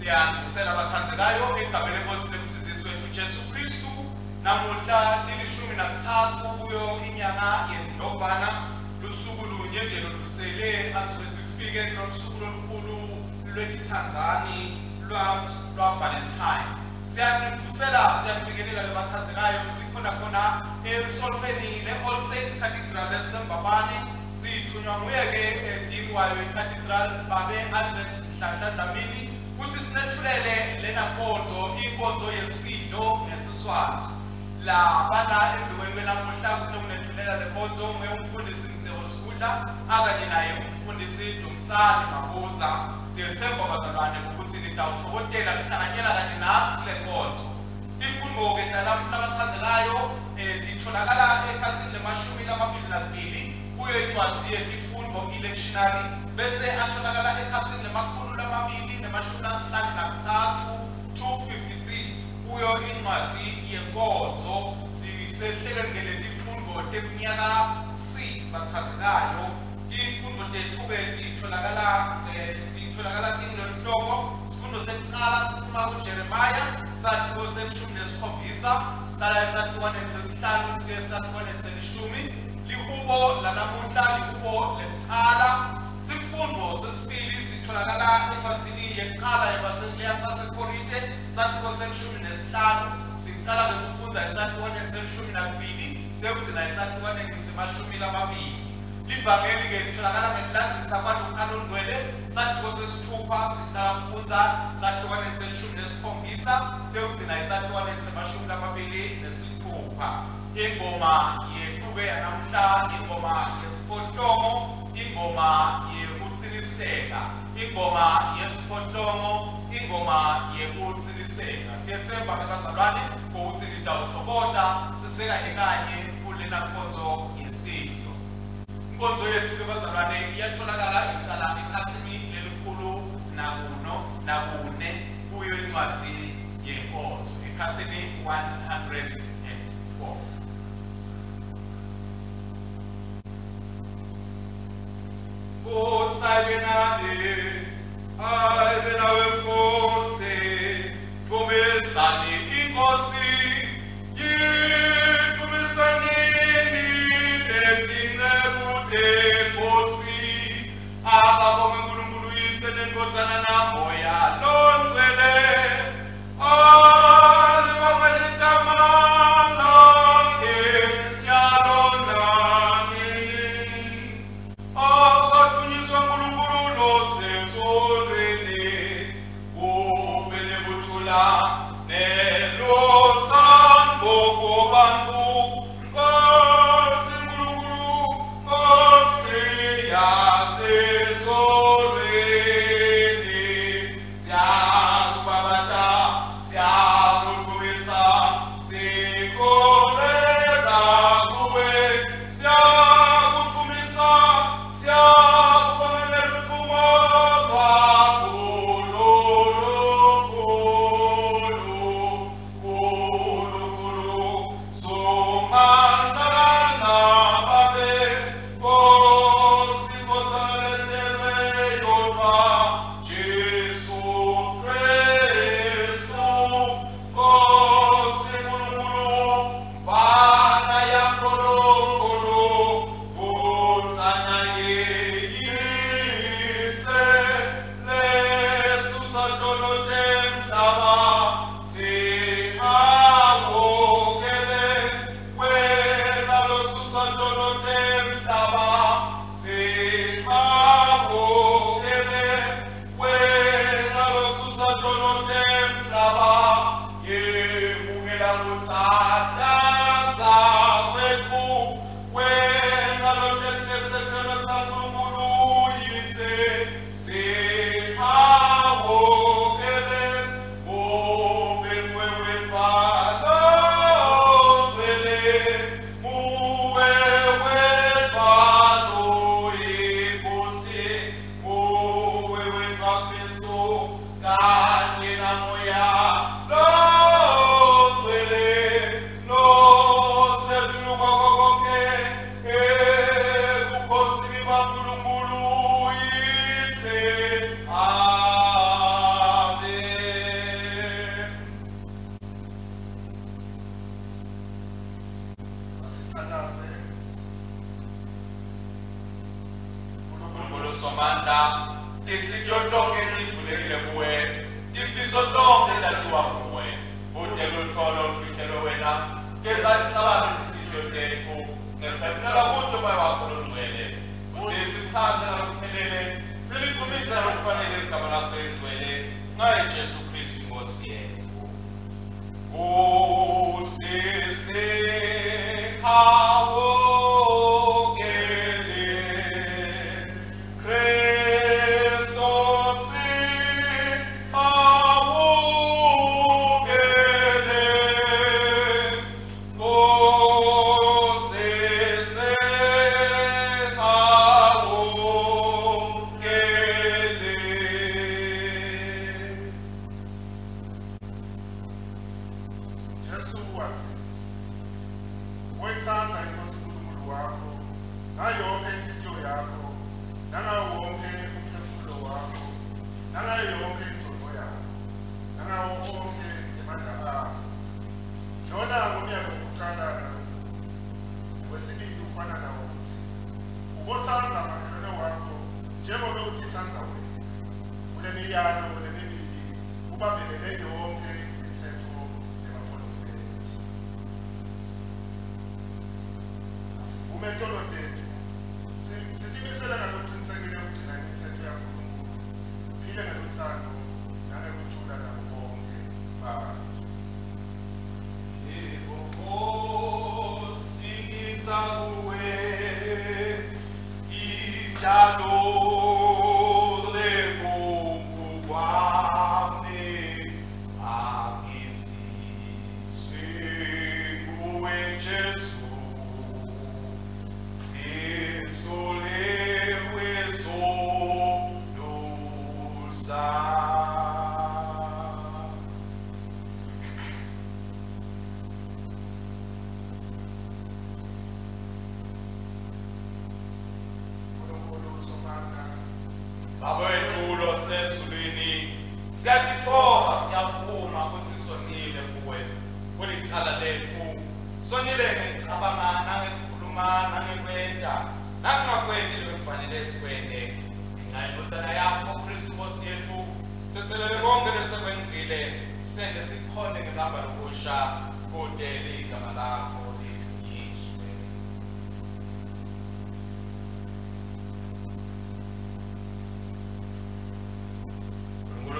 Ngiyabusela abathandekayo egameni lenkosi lemsindisi wethu Jesu Kristu. Namuhla tilishumi nakuthatu kuyo inyanga yendlovana, lusuku lunye nje lolusele athi sifike kulosuku olukhulu lwetithanzani lwa Valentine. Siyabingelela abathandekayo sikhona khona esolfeni le-All Saints Cathedral eSembabane. Sithunywa nguye-ke dini wayo iCathedral babe Albert Dladla Dlamini ukuthi sinethulele lena nkonzo, inkonzo yesidlo nesiSwati. La bana emveni kwenamuhla kunethulela le nkonzo umfundisi Mcebo Sikudla akanye naye umfundisi Dumisani Mabuza. Siyethemba bazalwane ukuthi nitawuthokotela kuhlanganyela kanye nathi kule nkonzo. Ifundo-ke nalamhla abathandekayo ditholakala ekhasini le-22 kuyo incwadi yetifundo electionary, bese atholakala ekhasini le-253 kuyo incwadi yenkonzo. Sisehlelweni ngeletifundo teminyaka C bathandekayo. Ifundo tethu-ke ditholakala tinhlobo. Isifundo sekuqala siphuma kuJeremiya isahluko se-17, siqala esahlukaneni sesi-5 siye esahlukaneni se-10. Likubo lanamuhla likubo lekuqala. Sifundo sesibili sitholakala encwadini yekuqala yabaseKorinte isahluko se-15. Siqala ngokufunda esahlukaneni se-12 siyokugcina esahlukaneni se-20. Livangeli-ke litholakala ngekulandzisa kwaLuka noNgcwele isahluko sesi-6 siqala kufunda esahlukaneni se-17 siyokugcina esahlukaneni se-26. Ingoma yethu-ke yanamhla ingoma yesiphohlongo, ingoma yekuqiniseka, ingoma yesiphohlongo, ingoma yekuqiniseka. Siyethemba bazalwane ukuthi nitawuthokota sisekanye kanye kulena nkonzo yesidlo. Inkonzo yethu-ke bazalwane iyatholakala iqala ekhasini lelikhulu nakune kuyo incwadi yenkonzo ekhasini 104. Aibe nawe futhi thumisani inkosi yithumisanini letinceku tenkosi ababonge uNkulunkulu uyise neNdodana naMoya loNgcwele Lord somandla tinhliziyo tonke tivulekile kuwe tifiso tonke tatiwa kuwe udele uhlolo olufihlelwe wena kezalihlabane tinhliziyo tethu ngephefumula kude umoya wakho olungcwele uthi sithathe nalokuphelele silidumise ngokufanele igama lakho elingcwele ngaye Jesu Kristu inkosi yethu usise hawo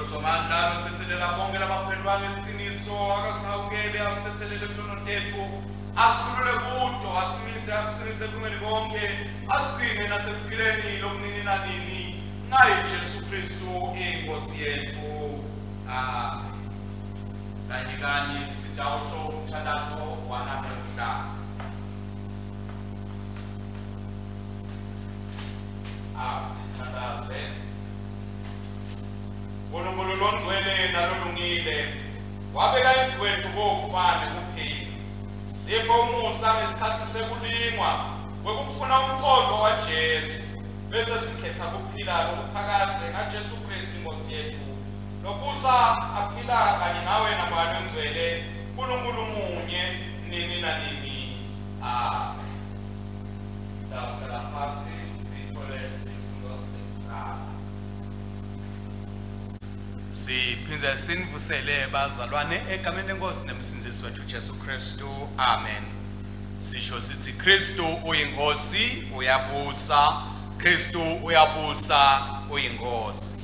somandla uthethelela bonke labaphendwayo iqiniso akasawukele asithethelele kulono tethu asikhulule kudo asimise asiqinise kumeli konke asigcine nasekuphileni lokunini nanini ngaye Jesu Kristu inkosi yethu amen kanye sidawusho umthandazo wanamhla asithandaze uNkulunkulu longcwele nalolungile wabeka indwethu kokufana kuphela sipho umusa ngesikhathi sekulingwa kwekufuna umqondo kaJesu bese sikhetha kuphila lokuphakade kaJesu Kristu inkosi yethu lokusa aphila kanye nawe nabalo engcwele uNkulunkulu munye nini nanini amen sidawuhlala phasi sithole isifundo sekuqala siphindze sinivusele bazalwane egameni lenkosi nemsindisi wethu Jesu Kristu amen sisho sithi Kristu uyinkosi uyabusa Kristu uyabusa uyinkosi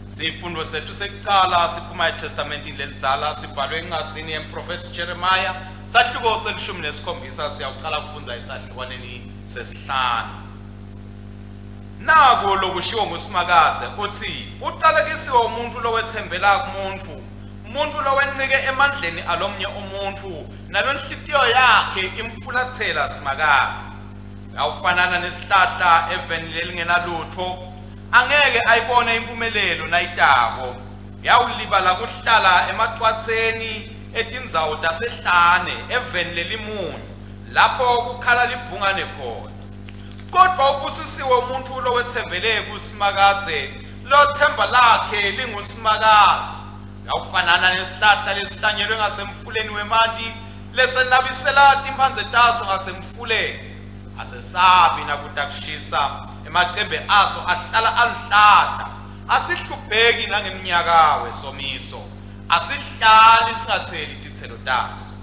sifundo sethu sekuqala siphuma eTestamentini lelidzala sibhalwe encwadzini yemprofeti Jeremiah sahluko selishumi nesikhombisa siyaqala ukufunda isahlukwaneni sesihlanu naku lokushiwo nguSimakadze uthi uqalekisiwe umuntu lowethembela kumuntu umuntu lowencike emandleni alomnye umuntu nalonhlitiyo yakhe imfulathela Simakadze awufanana nesihlahla eveni lelingenalutho angeke ayibone impumelelo nayitako yawulibala kuhlala emaqwatseni etindzawo tasehlane eveni lelimunyu lapho kukhala libhungane khona kodwa ubusisiwe umuntu lowethembele kuSimakadze lothemba lakhe linguSimakadze awufanana nesihlahla lesihlanyelwe ngasemfuleni wemanti lesenabisela timphandze taso ngasemfuleni asesabi nakuta kushisa emacembe aso ahlala aluhlata asihlupheki nangeminyaka wesomiso asihlali singatheli tithelo taso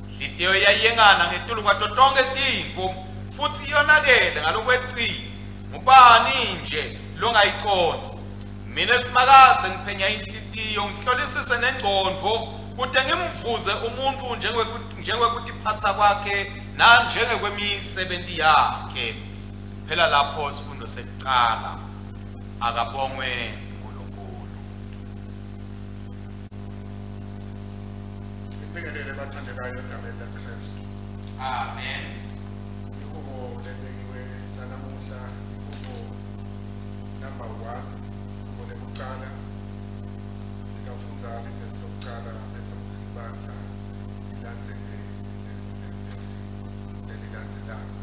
inhliziyo yayengana ngetulu kwato tonke tintfo futhi iyonakele ngalokweqile ngubani nje longayiconsi mina simakadze ngiphenya inhliziyo ngihlolisise nengqondo kude ngimvuze umuntu njengokuthiphatha kwakhe nanjengekwemisebenzi yakhe siphela lapho sifundo sekuqala akabongwe uNkulunkulu. Ngibingelele bathandekayo egameni likaKristu. Amen. Ihubo lebekiwe lanamuhla ihubo number 1 ihubo lekuqala likaMfundazana ivesi lokuqala bese kuthi ibandla lilandzele ivesi lelilandzelayo.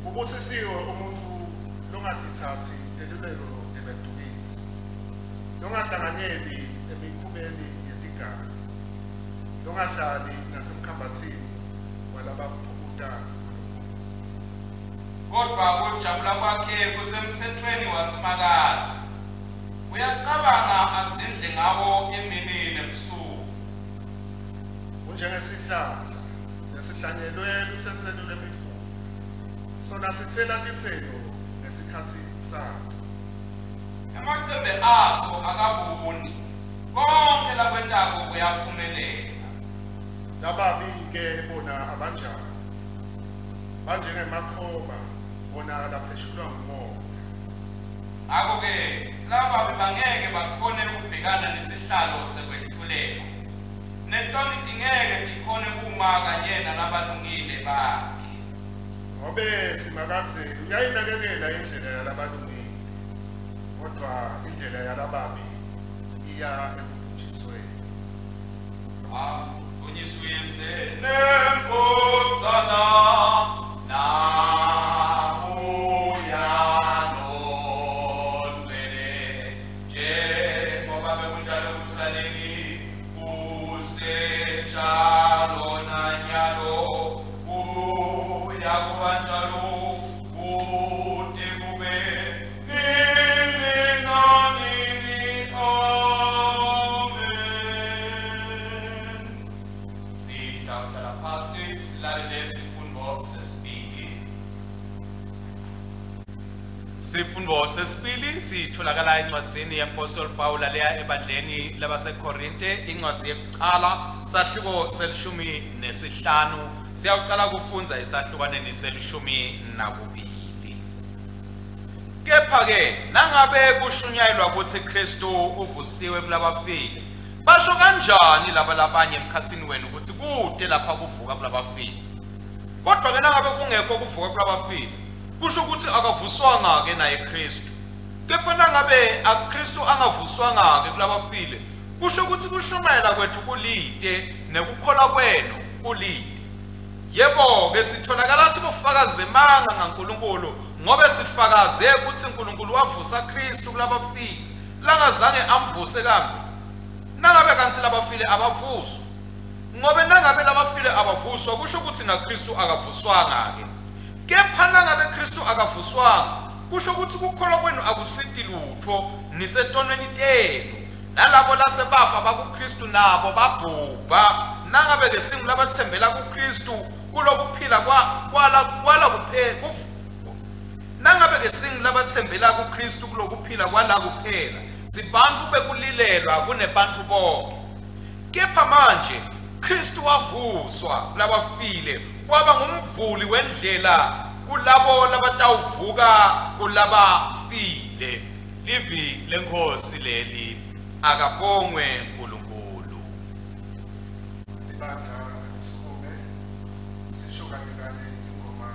Ubusisiwe umuntu longadithathi eluleko lebedukisi longahlanganyeli emikhubeni yetigaba longahlali nasemkhambathini walabaphukuta kodwa ukujabula kwakhe kusemthethweni wasimakadze uyacabanga azindle ngawo emini nebusuku unjengesihlahla nesihlanyelwe lusenzeni lwemifuno sona sithela tithelo nesikhathi sakho amacembe aso akabuni konke lakwentako kuyaphumelela lababi-ke bona abanjani banjengemakhoba bona lapheshulwa ngumoya ngakho-ke laba bangeke bakhone ukubhekana nesihlalo sekwehluleka netoni dingeke dikhone kuma kanye nalabalungile bakhe ngobe simakadze uyayinakekela indlela yalabalungile kodwa indlela yalababi iya ekubhujisweni unyiswise nembodzana Sifundo sesibili sitholakala encwadzini yeApostle Paul leya ebandleni labaseKorinte incwadzi yekuqala sahluko selishumi nesihlanu siyaqala kufunza isahlukaneni selishumi nakubili. Kepha ke nangabe kushunyayelwa ukuthi Kristu uvusiwe kulabafile basho kanjani laba labanye emkhatsini wenu ukuthi kude lapha kuvuka kulabafile kodwa ke nangabe kungekho kuvuka kulabafile kusho ukuthi akavuswanga ke naye Kristu kepha nangabe aKristu angavuswanga ke kulabafile kusho ukuthi kushumayela kwethu kulide nekukholwa kwenu kulide yebo ke sitholakala sibufakazi bemanga ngaNkulunkulu ngobe sifakaze ukuthi uNkulunkulu wavusa Kristu kulabafile langazange amvuse kambe nangabe kanti labafile abavuswa ngobe nangabe labafile abavuswa kusho ukuthi naKristu akavuswanga ke kepha nangabe Kristu akavuswanga kusho ukuthi ukukholwa kwenu akusiti lutho nisetonweni tenu nalabo lasebafa bakuKristu nabo babhubha nangabe ke singu labathembela kuKristu kulokuphila kwala kuphela nangabe ke singu labathembela kuKristu kulokuphila kwala kuphela sibantu bekulilelwa kunebantu bonke kepha manje Kristu wavuswa kulabafile kwaba ngumvuli wendlela kulabo labatawuvuka kulabafile livi lenkosi leli akabongwe uNkulunkulu. Ibandla lisukume sisho kanye ingoma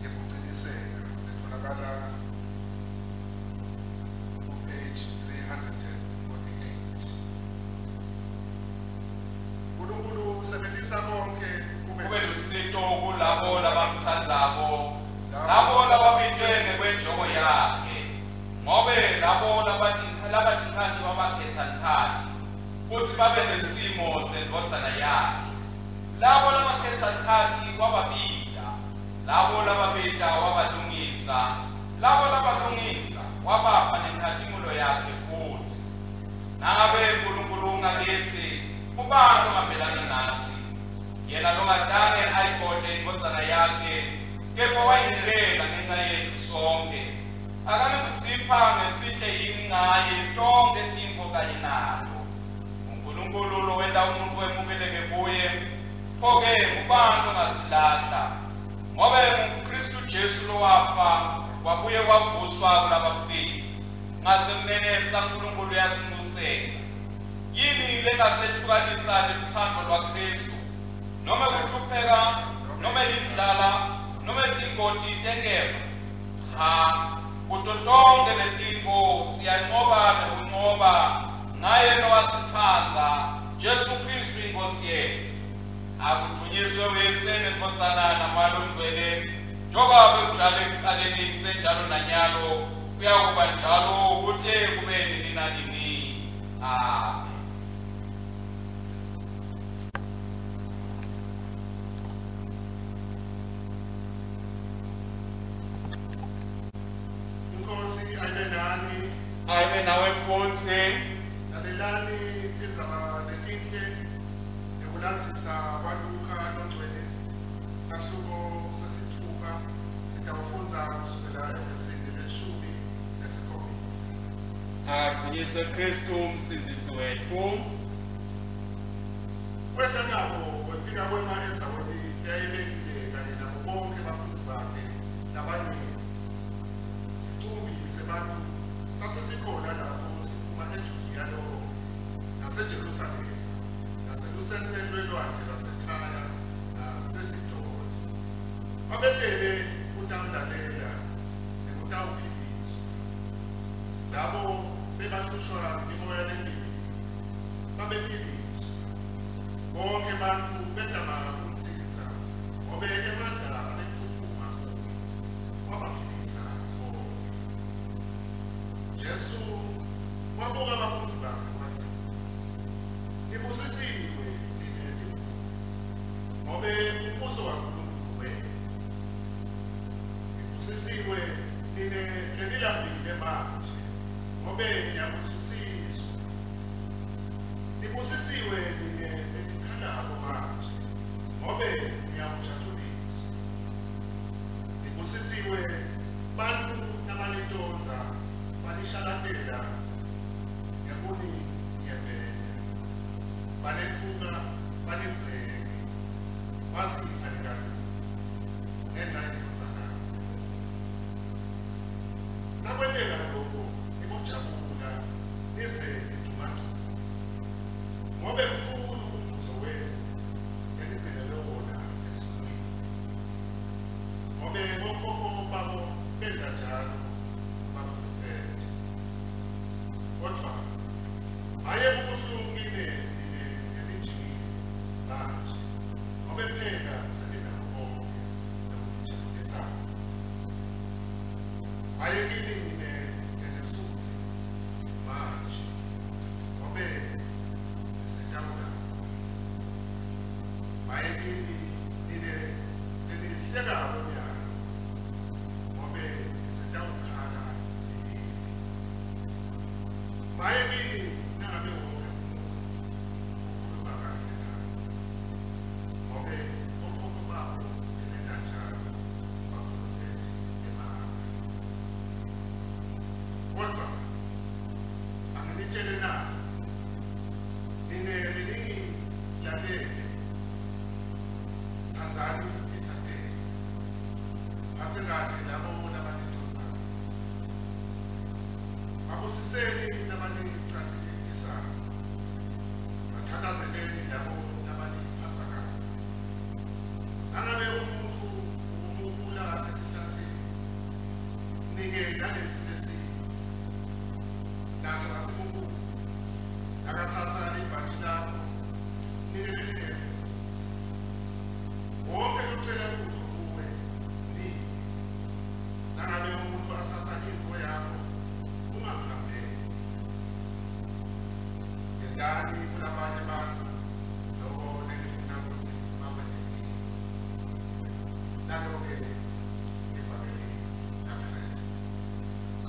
yekuqiniseka etholakala page 348. uNkulunkulu usebenzisa konke kube lusito kulabo labamthandzako labo lababitwe ngekwenjongo yakhe ngobe labo labathandi wabakhetha thani kuthi babe nesimo sendodzana yakhe labo labakhetha thani wababita labo lababeta wabalungisa, labo labalungisa wabapha nenkhatimulo yakhe futhi. Nangabe uNkulunkulu ungakithi ubani ongamelana nathi, yena longadange ayibone inkonzana yakhe, kepha wayinikela ngenxa yethu sonke, akangekusipha ngesihle yini ngaye tonke intimo kanye nayo. uNkulunkulu lo wenda umuntu wemukeleke kuye, pho-ke ngubani ongasilahla? Ngoba uKristu Jesu lo wafa wabuye wavuswa kulabafile, ngasekunene saNkulunkulu yasinxusela. Yini lengasehlukanisa lothando lwaKristu? Noma kuhlupheka, noma indlala, noma izingoti tenkemba? Cha, kuto tonke lezinto siyanqoba nokunqoba ngaye nowasithandza Jesu Kristu inkosi yethu. Akudunyiswe uyesene inkonzana namalo ngcwele, njengoba bekunjalo ekuqaleni kusenjalo nanyalo, kuyakuba njalo kuthe kube nini nanini. Amen. Inkosi ayibe nani, Ayibe nawe futhi. lalelani tindzaba letinhle nekulandzisa kwaLuka longcwele sahluko sesitfupha sitawufundza kusukela evesini lelishumi nesikhombisa. Adunyiswe Kristu umsindisi wethu. Wehla nabo wefika kwema endzaweni eyayibekile kanye nabo bonke bafundzi bakhe labanengi. Sicumbi sebantu sasesikhona lapho siphuma eJudiya naseJerusalema naselusenseni lwelwandle lwaseThaya naseSidoni. Babetele utamlalela nekutawuphiliswa. Labo bebahlushwa yimimoya lemibi babephiliswa. Bonke abantu bedama kumsindza ngobe emandla abephuphuma wabaphilisa bonke. Jesu wabuka abafundzi bakhe wathi, "Nibusisiwe nine tikhulu, ngobe umbuso waNkulunkulu wenu. Nibusisiwe nine lenilambile manje, ngobe niyabusuthiswa. Nibusisiwe nine lenikhalako manje, ngobe niyabujatjuliswa. Nibusisiwe bantu nabanitondza banishalatela ngekuninyembela, banetfuka banigceke, bazi anikatu ngenxa yenkonzana. Nakwenteka lokho nikujabula nize nidumagcume, ngobe mkhulu umvuzo wenu enigcinelwe wona esimweni. Ngobe okhokho babo benza njalo baprofethi. Kodwa haye kubuhlungile nelijikile manje, ngobe phela seninakho konke nokujibulisayo. Haye kini nine nenesuthi manje, ngobe nisetawulakho. Haye kini nine nenihlekako nyalo, ngobe nisetawukhala nini. Haye kini nangabe wonke umuntu ukhuluma kahle nawe, ngobe okhokho babo benenda njalo baprofethi emanga. Kodwa anginitshele na, nine beningilalele, tsandzani izadele, phatse kahle labo labanitondzayo, babusiseni labanicandelisayo, bathakazeleni labo labaniphatsa kahle. Nangabe umuntu ukumukula esihlathini, nike nalesi naso asimukule, nakatsatsa libhanji lakho nikeleleke futhi. Wonke lucela lutho kuwe nike. Nangabe umuntu atsatsa into yakho ungahambeli. Yendani kulabanye abantu lokho nenifuna ukuthi babe nenkinga. Nalokho lonke ifamily kaKristu.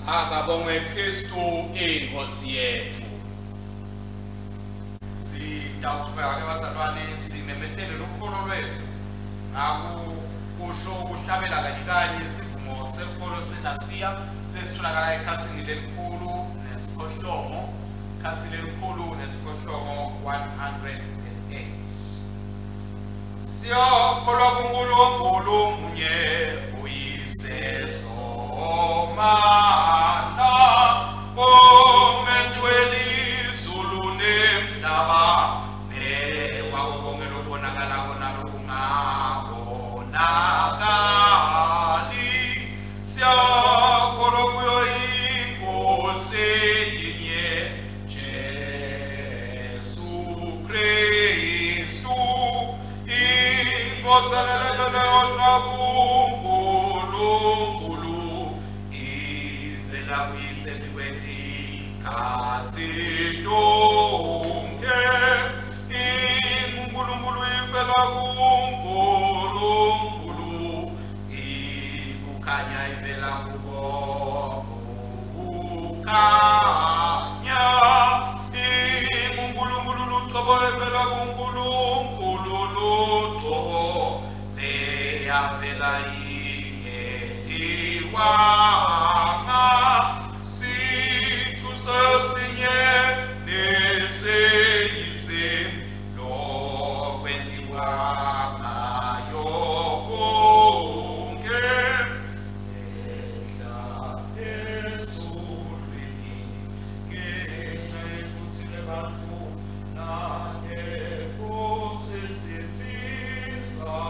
Akabongwe Kristu inkosi yethu. Sitawuqhubeka ke bazalwane simemetele lokholo lwethu ngakusho ukuhlabela kanye kanye isivumo sekholo senasiya lesitholakala ekhasini lelikhulu nesikhohlomo, khasini lelikhulu nesikhohlomo 108. Siyakholwa kuNkulunkulu munye uyise somandla omenzi welizulu nemhlaba newako konke lokubonakalako nalokungabonakali. Siyakholwa kuyo inkosi yinye Jesu Kristu ingotsalelekele yodwa kuNkulunkulu ivela kuyise khatsi tonke uNkulunkulu ivela kuNkulunkulu ikukhanya ivela kubo kukhanya uNkulunkulu luqobo ivela kuNkulunkulu luqobo leyavela ingetiwanga sithu sesinye neseyise lokwentiwa ngayo konke ehla ezulwini ngenxa yethu lebantu nangekho sesithisa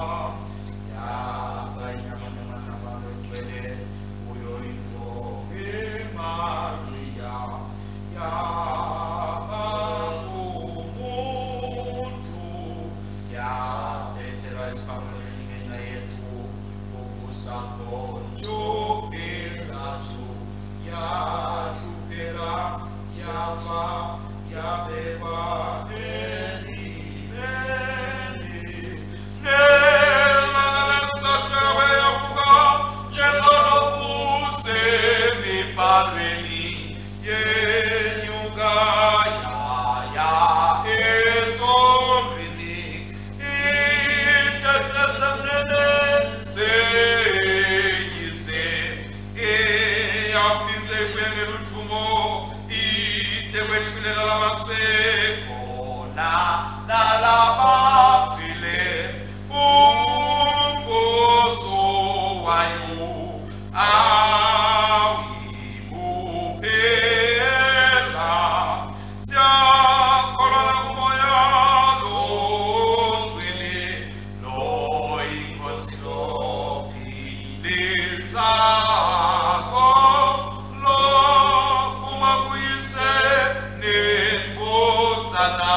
yabanye abantu egcwele kuyo intombi Maria yaba umuntu yabethelwa esifamweni ngenxa yethu ukusangonjobelatu yahlupheka yafa yabekwa elibeni nelalesathwewe yavuka njengonokusemibhalweni yenyuka yaya esondweni itetesemnene seyise eyaphinze kwengela uthumo itekwehlulela labasekhona nalabafile umbuso wayo awikuphela. Siyakholwa kumoya longcwele loyinkosi lophilisayo lophuma kuyise nenkodzana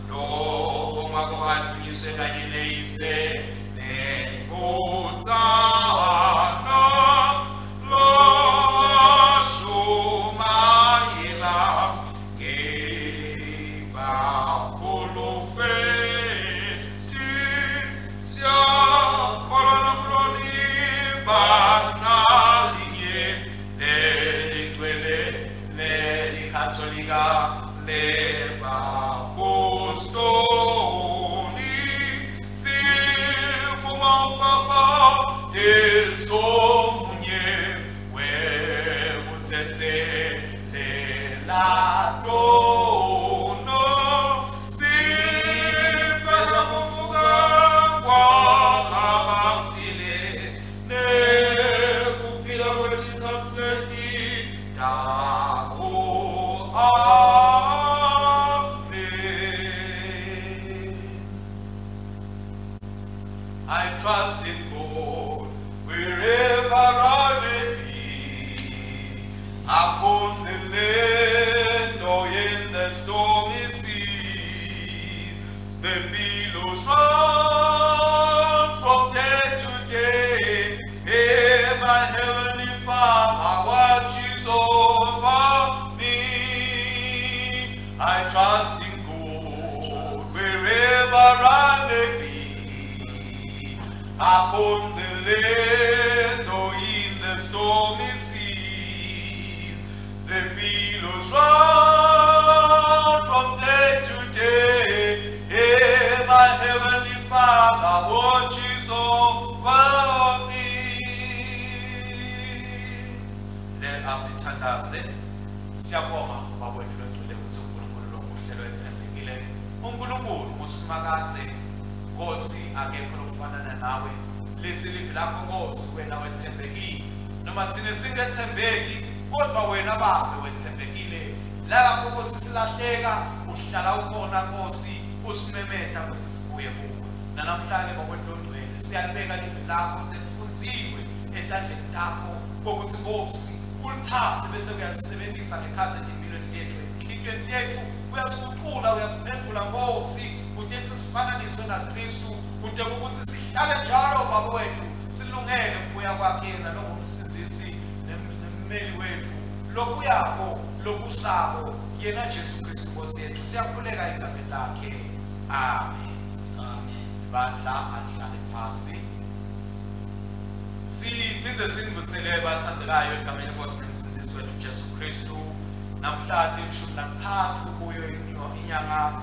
lophuma kubathunyiswe kanye neyise nenkodzana loshumayela ngebapolofeti. Siyakholwa nokulolibandla linye leligcwele lelikatholika lebapostoli sivuma upapa desomunye wekuthethelela tono sibheka kuvuka kwabafile nekuphila kwethinapseti dako. Amen. I trust in God wherever I may be, upon the land or in the stormy sea. The billows run from day to day, and my heavenly Father watches over me. I trust in God wherever I may be, upon the land or in the stormy seas. The billows roll from day to day. Hey, my heavenly Father watches over me. Let us ithandaze. Siyabonga babethu lengcwele ukuthi uNkulunkulu lo muhlelo ethembekile. uNkulunkulu usimakathe Nkosi akekho lokufanana nawe. Lithi livi lakho Nkosi wena wethembekile. Noma thina singethembeki kodwa wena Baba wethembekile. Lapho Nkosi silahleka uhlala ukhona Nkosi usimemeta ukuthi sibuye kuwe. Namhlanje bakwendondweni siyalibeka livi lakho selifunziwe etandleni takho ukuthi Nkosi ulithathe bese uyalisebenzisa ngekhathi empilweni yethu empilweni yethu uyasikuthula uyasiphendula Nkosi udethi sifananiswe naKristu ude ukuthi sihlale njalo Baba wethu silungele ukuya kwakhe yena longumsindisi nemmeli wethu lokuyako lokusabo yena Jesu Kristu Nkosi yethu siyakhuleka egameni lakhe amen amen bandla ahlale phasi sibize singibusele bathathekayo egameni lenkosi nomsindisi wethu Jesu Kristu namhlanje ishumi kuyo inyanga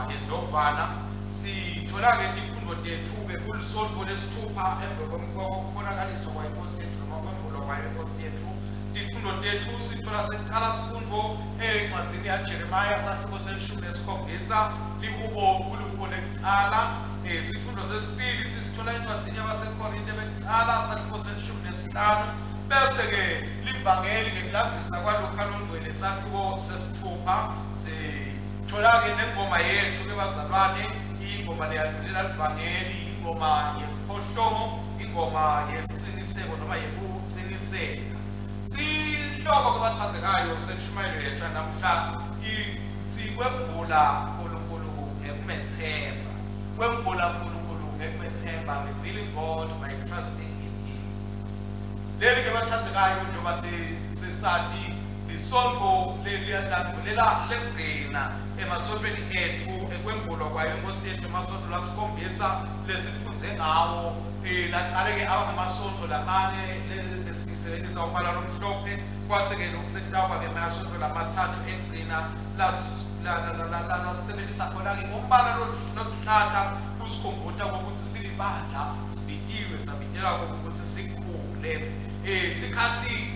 eDlovana sithola ke izifundo zethu ke kulisonto lesithupha emva kokubonakaliswa kwaNkosi yethu noma kwemvulo kwaNkosi yethu izifundo zethu sithola seqala isifundo encwadini yaJeremiah sahluko selishumi lesikhombisa likubo uNkulunkulu ekuqala isifundo sesibili sisithola encwadini yabaseKorinte bekuqala sahluko selishumi lesihlanu bese ke livangeli ngekulandzisa kwaLuka longcwele sahluko sesithupha sithola ke nengoma yethu ke bazalwane ingoma leyalulela livangeli ingoma yesiphohlongo ingoma yesiqiniseko noma yekuqiniseka sihloko kubathathekayo sentshumayelo yethu namhlanje ithi kwembula uNkulunkulu ekumethemba kwembula uNkulunkulu ekumethemba revealing God by trusting in him. Leli ke bathathekayo njengoba sesadi lisonto leliyandavulela legcina emasontweni ethu ekwembulwa kwayo Nkosi yethu emasonto lasikhombisa lesifunze ngawo laqale ke abangamasonto lamane lesisebenzisa umbala lomhlophe kwase ke lokusekutaba ke amasonto lamathathu egcina lasebenzisa khona ke umbala lokuhlata usikhumbuta ukuthi silibandla sibitiwe sabitela ukuthi sikhule sikhathi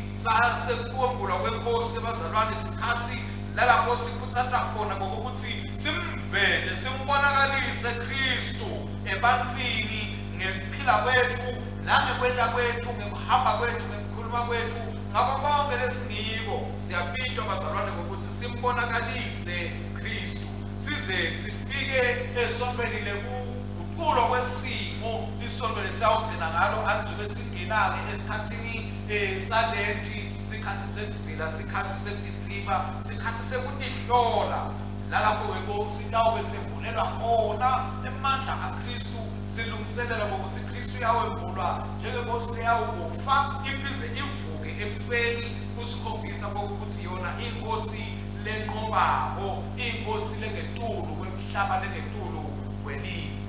sekumbulwa kweNkosi ebazalwane sikhathi lalapho sikuthatha khona ngokuthi simvele simbonakalise Kristu ebantwini ngekuphila kwethu nangekwenda kwethu ngekuhamba kwethu ngekukhuluma kwethu ngakho konke lesiniko siyabitwa bazalwane ngokuthi simbonakalise Kristu size sifike esontweni lekuguqulo kwesimo isonto lesiyawugcina ngalo anzuke singenake esikhathini salenti sikhathi sekuzila sikhathi sekudithiba sikhathi sekutihlola lalapho ke sitawube sevulelwa khona emandla kaKristu silungiselela ukuthi Kristu uyawembulwa njengenkosi yawukufa iphindze ivuke ekufeni kusikhombisa ukuthi yona inkosi lenqobako inkosi lengetulu kwemhlaba lengetulu kwelifa.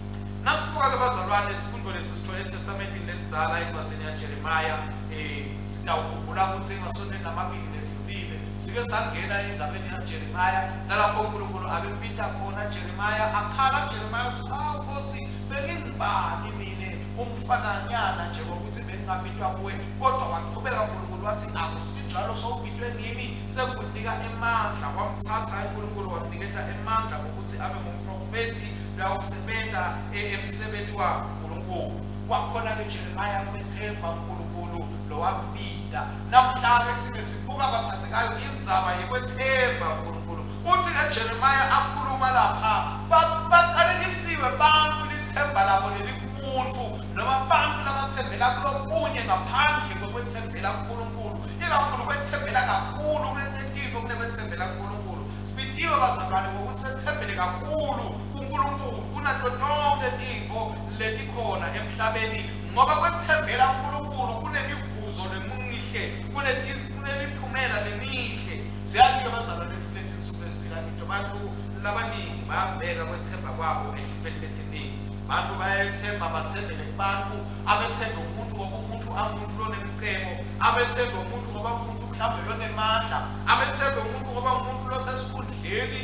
Nasibuka ke bazalwane isifundo lesisithola eTestamentini lelidzala encwadini yaJeremiah sitawukhumbula ukuthi emasontweni amabili ledlulile sike sangena endzabeni yaJeremiah lalapho uNkulunkulu abempita khona Jeremiah akhala Jeremiah uthi Nkosi bengingibani mina umfananyana nje ngokuthi bengingapitwa kuwe kodwa waqhubeka uNkulunkulu wathi akusinjalo sowupitwe ngimi sekunika emandla wamthatha uNkulunkulu wamnikeza emandla ngokuthi abe ngumprofeti lawusebenza emsebenzini waNkulunkulu kwakhona ke Jeremiah umethemba uNkulunkulu lowapita namhlanje thina sibuka bathathekayo indzaba yekwethemba uNkulunkulu uthi ke Jeremiah akhuluma lapha baqalekisiwe bantu lithemba labo lelikumuntu noma abantu labathembela kulokunye ngaphandle kokwethembela kuNkulunkulu ikakhulu kwethembela kakhulu kunentinto kunekwethembela kuNkulunkulu sipitiwe bazalwane ngokuthi sethembele kakhulu kuNkulunkulu kunazo zonke izinto letikhona emhlabeni ngoba kwethembela kuNkulunkulu kunemivuzo lemihle kunemiphumela lemihle siyalike bazalwane esilethe isuku esiphila into abantu labaningi bayabheka kwethemba kwabo endleleni abantu bayethemba bathembele kubantu abethemba umuntu ngoba umuntu amuntu lonemcebo abethemba umuntu ngoba umuntu mhlawumbe lonemandla abethemba umuntu ngoba umuntu losesikhundleni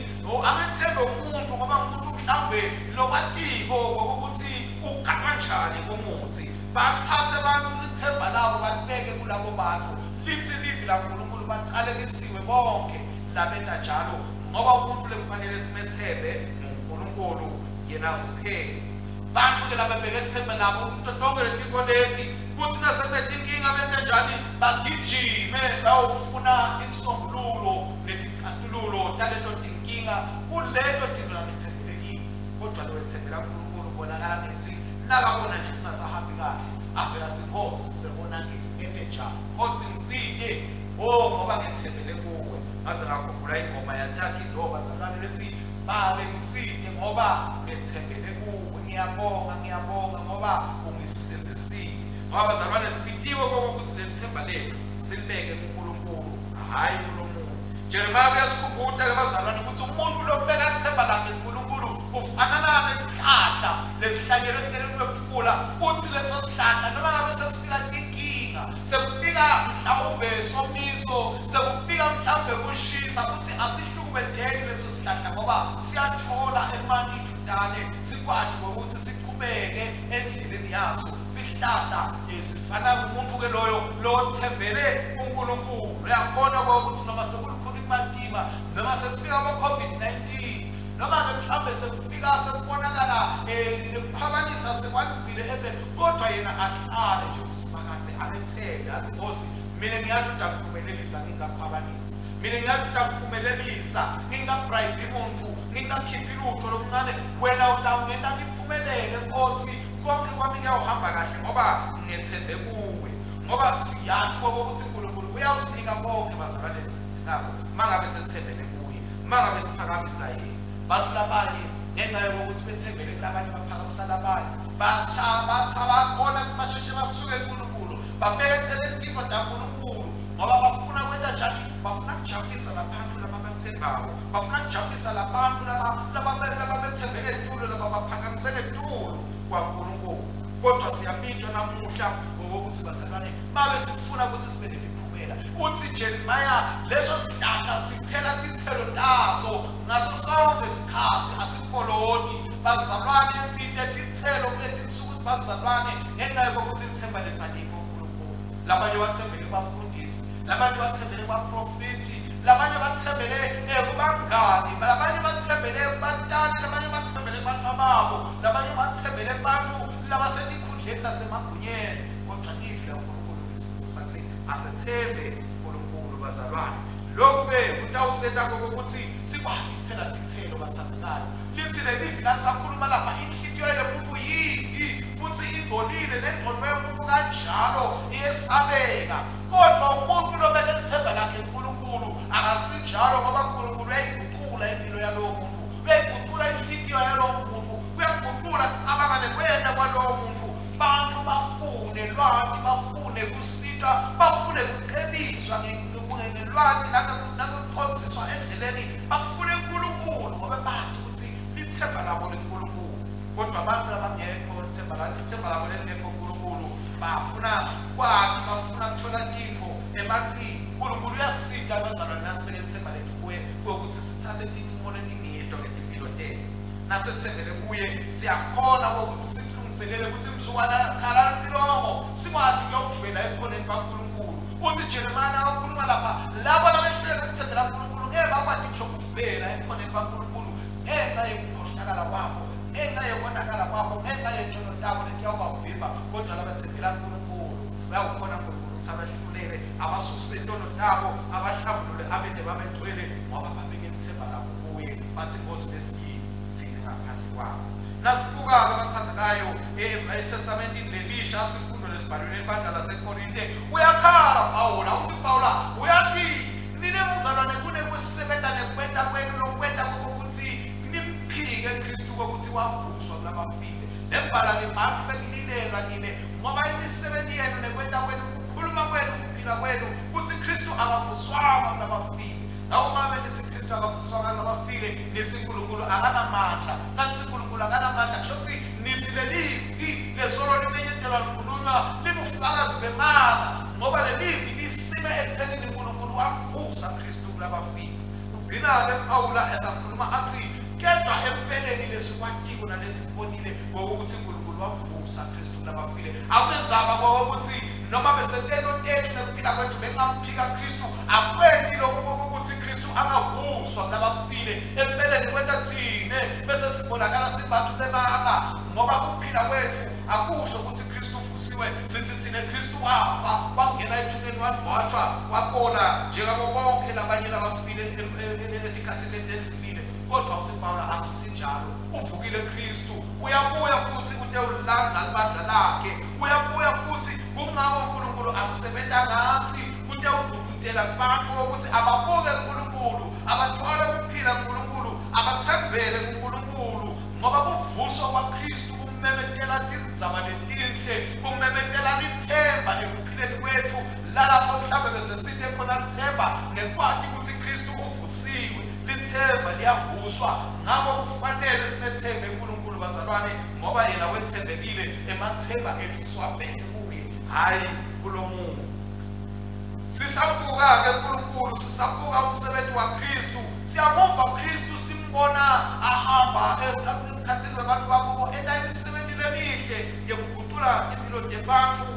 abethemba umuntu ngoba umuntu mhlawumbe lokwatiko ngokuthi ugama kanjani komuthi bathathe abantu lithemba labo balibeke kulabo bantu lithi livi laNkulunkulu baqalekisiwe bonke labenda njalo ngoba umuntu lekufanele simethembe uNkulunkulu yena kuphela bantu ke lababeke ithemba labo tonke lezinto leti kuthi nasenetinkinga bende njani bagijime bayofuna isisombululo letixazululo taleto tinkinga kuleto dinto labethembelekile kodwa lo wethembela uNkulunkulu bonakala ngithi nakabona nje kungasahambi kahle avela athi Nkosi sibona ngeke njani Nkosi ngisike ngoba ngithembele kuwe ngaze ngakhumbula ingoma yaTaki Ndoba zalwane lethi babe ngisike ngoba ngithembele kuwe ngiyabonga ngoba ungisenzisile ngoba bazalwane sibitiwe kokuthi lethemba lethu silibeke kuNkulunkulu hayi kulomuntu Jeremiah uyasikhumbuza ke bazalwane ukuthi umuntu lokubeka ithemba lakhe kuNkulunkulu ufanana nesihlahla lesihlanyelo ethelweni wekufula uthi leso sihlahla noma ngabe sekufika inkinga sekufika mhlawumbe somiso sekufika mhlawumbe kushisa uthi asihlukubedeki leso sihlahla ngoba siyathola emanti thudane sikwazi ukuthi siqhubeke endleleni yaso sihlahla sifana umuntu ke loyo lothembele uNkulunkulu uyakhona ukuthi noma sekulikhulu imadima noma sekufika COVID-19 noma mhlawumbe sekufika sekubonakala nephakamisa sekwanzile kodwa yena ahlale nje usifakaze anethembe athi Nkosi mina ngiyathi utakuphumelelisa ngingaphakamisa mina ngiyathi utakuphumelelisa ngingabribe umuntu ngingakhiphi lutho lokuncane wena utawungena ngiphumelele Nkosi konke kwami kuyahamba kahle ngoba ngethembe kuwe ngoba siyathi ukuthi uNkulunkulu uyawusinika konke bazalwane besithingako mangabe sethembele kuye mangabe siphakamisa yena bantu labanye ngenxa yokuthi bethembele kulabanye baphakamisa labanye bathaba ukuthi basheshe basuke kuNkulunkulu babekele inkinga kaNkulunkulu ngoba bafuna kwenda njani bafuna kujabulisa labantu lababathembayo bafuna kujabulisa labantu lababethembele etulo labaphakamisele etulo kwaNkulunkulu kodwa siyabinjwa namuhla ngokuthi bazalwane babe sifuna ukuthi sibe nemiphumela uthi Jeremiah leso sihlahla sithela izithelo taso ngaso sonke isikhathi asikoloti bazalwane sithe izithelo kulezi insuku bazalwane ngenxa yokuthi ithemba lefaniko uNkulunkulu labanye bathembele kubafundisi labanye bathembele kwaprofeti labanye bathembele kubangani labanye bathembele kubatali labanye bathembele kwabantu labanye bathembele kubantu labasenikhundleni nasemagunyeni kodwa ngifi la uNkulunkulu isifuthi asethembe uNkulunkulu bazalwane lokhu ke kutawuseta ukuthi sikwazi ukuthela izithelo bathathekayo lithi lelivi lasakhuluma lapha inhliziyo yomuntu yini futhi ingcolile nengqondo yomuntu kanjalo iyesabeka kodwa umuntu lobeke ithemba lakhe uNkulunkulu akasinjalo ngoba uNkulunkulu uyayiguqula impilo yalowo muntu uyayiguqula inhliziyo yalowo muntu uyaguqula abangane kwenda kwalowo muntu bantu bafune lwani bafune kusitwa bafune kuqediswa ngelwani nangokuqondziswa endleleni bafune uNkulunkulu ngoba bathi ukuthi lithemba labo leNkulunkulu kodwa abantu abangekho ithemba labo lengekho uNkulunkulu bafuna kwathi bafuna kuthola impilo ebantwini uNkulunkulu uyasida abazalwane nasibeke ithemba lethu kuye ukuthi sithathe izinto letingiyedwa ngempilo tethu nasethembele kuye siyakhona ukuthi silungiselele ukuthi imzukwana khala impilongo sikwazi ukuvela ekhoneni kaNkulunkulu uthi Jeremiah ukhuluma lapha labo labehluleka ukuthembela uNkulunkulu ngeke bakwazi ngisho ukuvela ekhoneni kaNkulunkulu ngenxa yokukhohlakala kwabo ngenxa yokonakala kwabo ngenxa yentono tabo letiyawubavimba kodwa labathembela uNkulunkulu bayakhona uNkulunkulu ukuthi abahlulele abasuse intono tabo abahlambulule abende babegcwele ngoba babeke ithemba labo kuye bathi Nkosi besiyini thina ngaphandle kwabo nasibuka abathathekayo eTestamentini lelisha sifundo lesibhalweni ebandla laseKorinte uyakhala Pawula uthi Pawula uyathi nine bazalwane kunekusebenza nekwenda kwenu lokwenda kokuthi nimphike uKristu ukuthi wavuswa kulabafile nembala lebantu bekulilelwa nine ngoba imisebenzi yenu nekwenda kwenu ukukhuluma kwenu ukuphila kwenu ukuthi uKristu akavuswanga kulabafile Awumame nithi Kristu akavuswa ngabafile nithi uNkulunkulu akanamandla nansi uNkulunkulu akanamandla kusho ukuthi nithi lelivi lesolo libenyetelwa likhulunywa libufakazi bemanga ngoba lelivi lisime ekuthenini uNkulunkulu amvusa Kristu kulabafile. Ugcina-ke Pawula esakhuluma athi kepha empeleni lesikwatiko nalesibonile ngokuthi uNkulunkulu wamvusa Kristu kulabafile akunenzaba ngokuthi noma besentendo tethu nekuphila kwethu bengamphika Kristu akwendi lokho ukuthi Kristu angavuswa kulabafile empeleni kwenta thine bese sibonakala sibantu bemanga ngoba kuphila kwethu akusho ukuthi Kristu uvusiwe sithi thine Kristu wafa wangena ethuneni wadwatshwa wakola njengabo bonke labanye labafile etikhathini edlulile kodwa uthi Pawula akusinjalo uvukile Kristu uyabuya futhi utewulanza libandla lakhe uyabuya futhi kungabo uNkulunkulu asebenza ngathi utewugudutela kubantu ukuthi ababuke uNkulunkulu abathwale ukuphila kuNkulunkulu abathembele kuNkulunkulu ngoba kuvuswa kwaKristu kumemetela tindzaba letinhle kumemetela lithemba ekuphileni kwethu lalapho mhlawumbe besesithe khona lithemba nekwati ukuthi Kristu uvusiwe lithemba liyavuswa ngakho kufanele sibethembe uNkulunkulu bazalwane ngoba yena wethembekile emathemba ethu siwabheke kuye hayi kulomuntu. Sisabuka-ke uNkulunkulu sisabuka umsebenzi waKristu siyamuva Kristu simbona ahamba esikhathini wabantu bakubo endayisebenzile emihle yokugudula impilo zabantu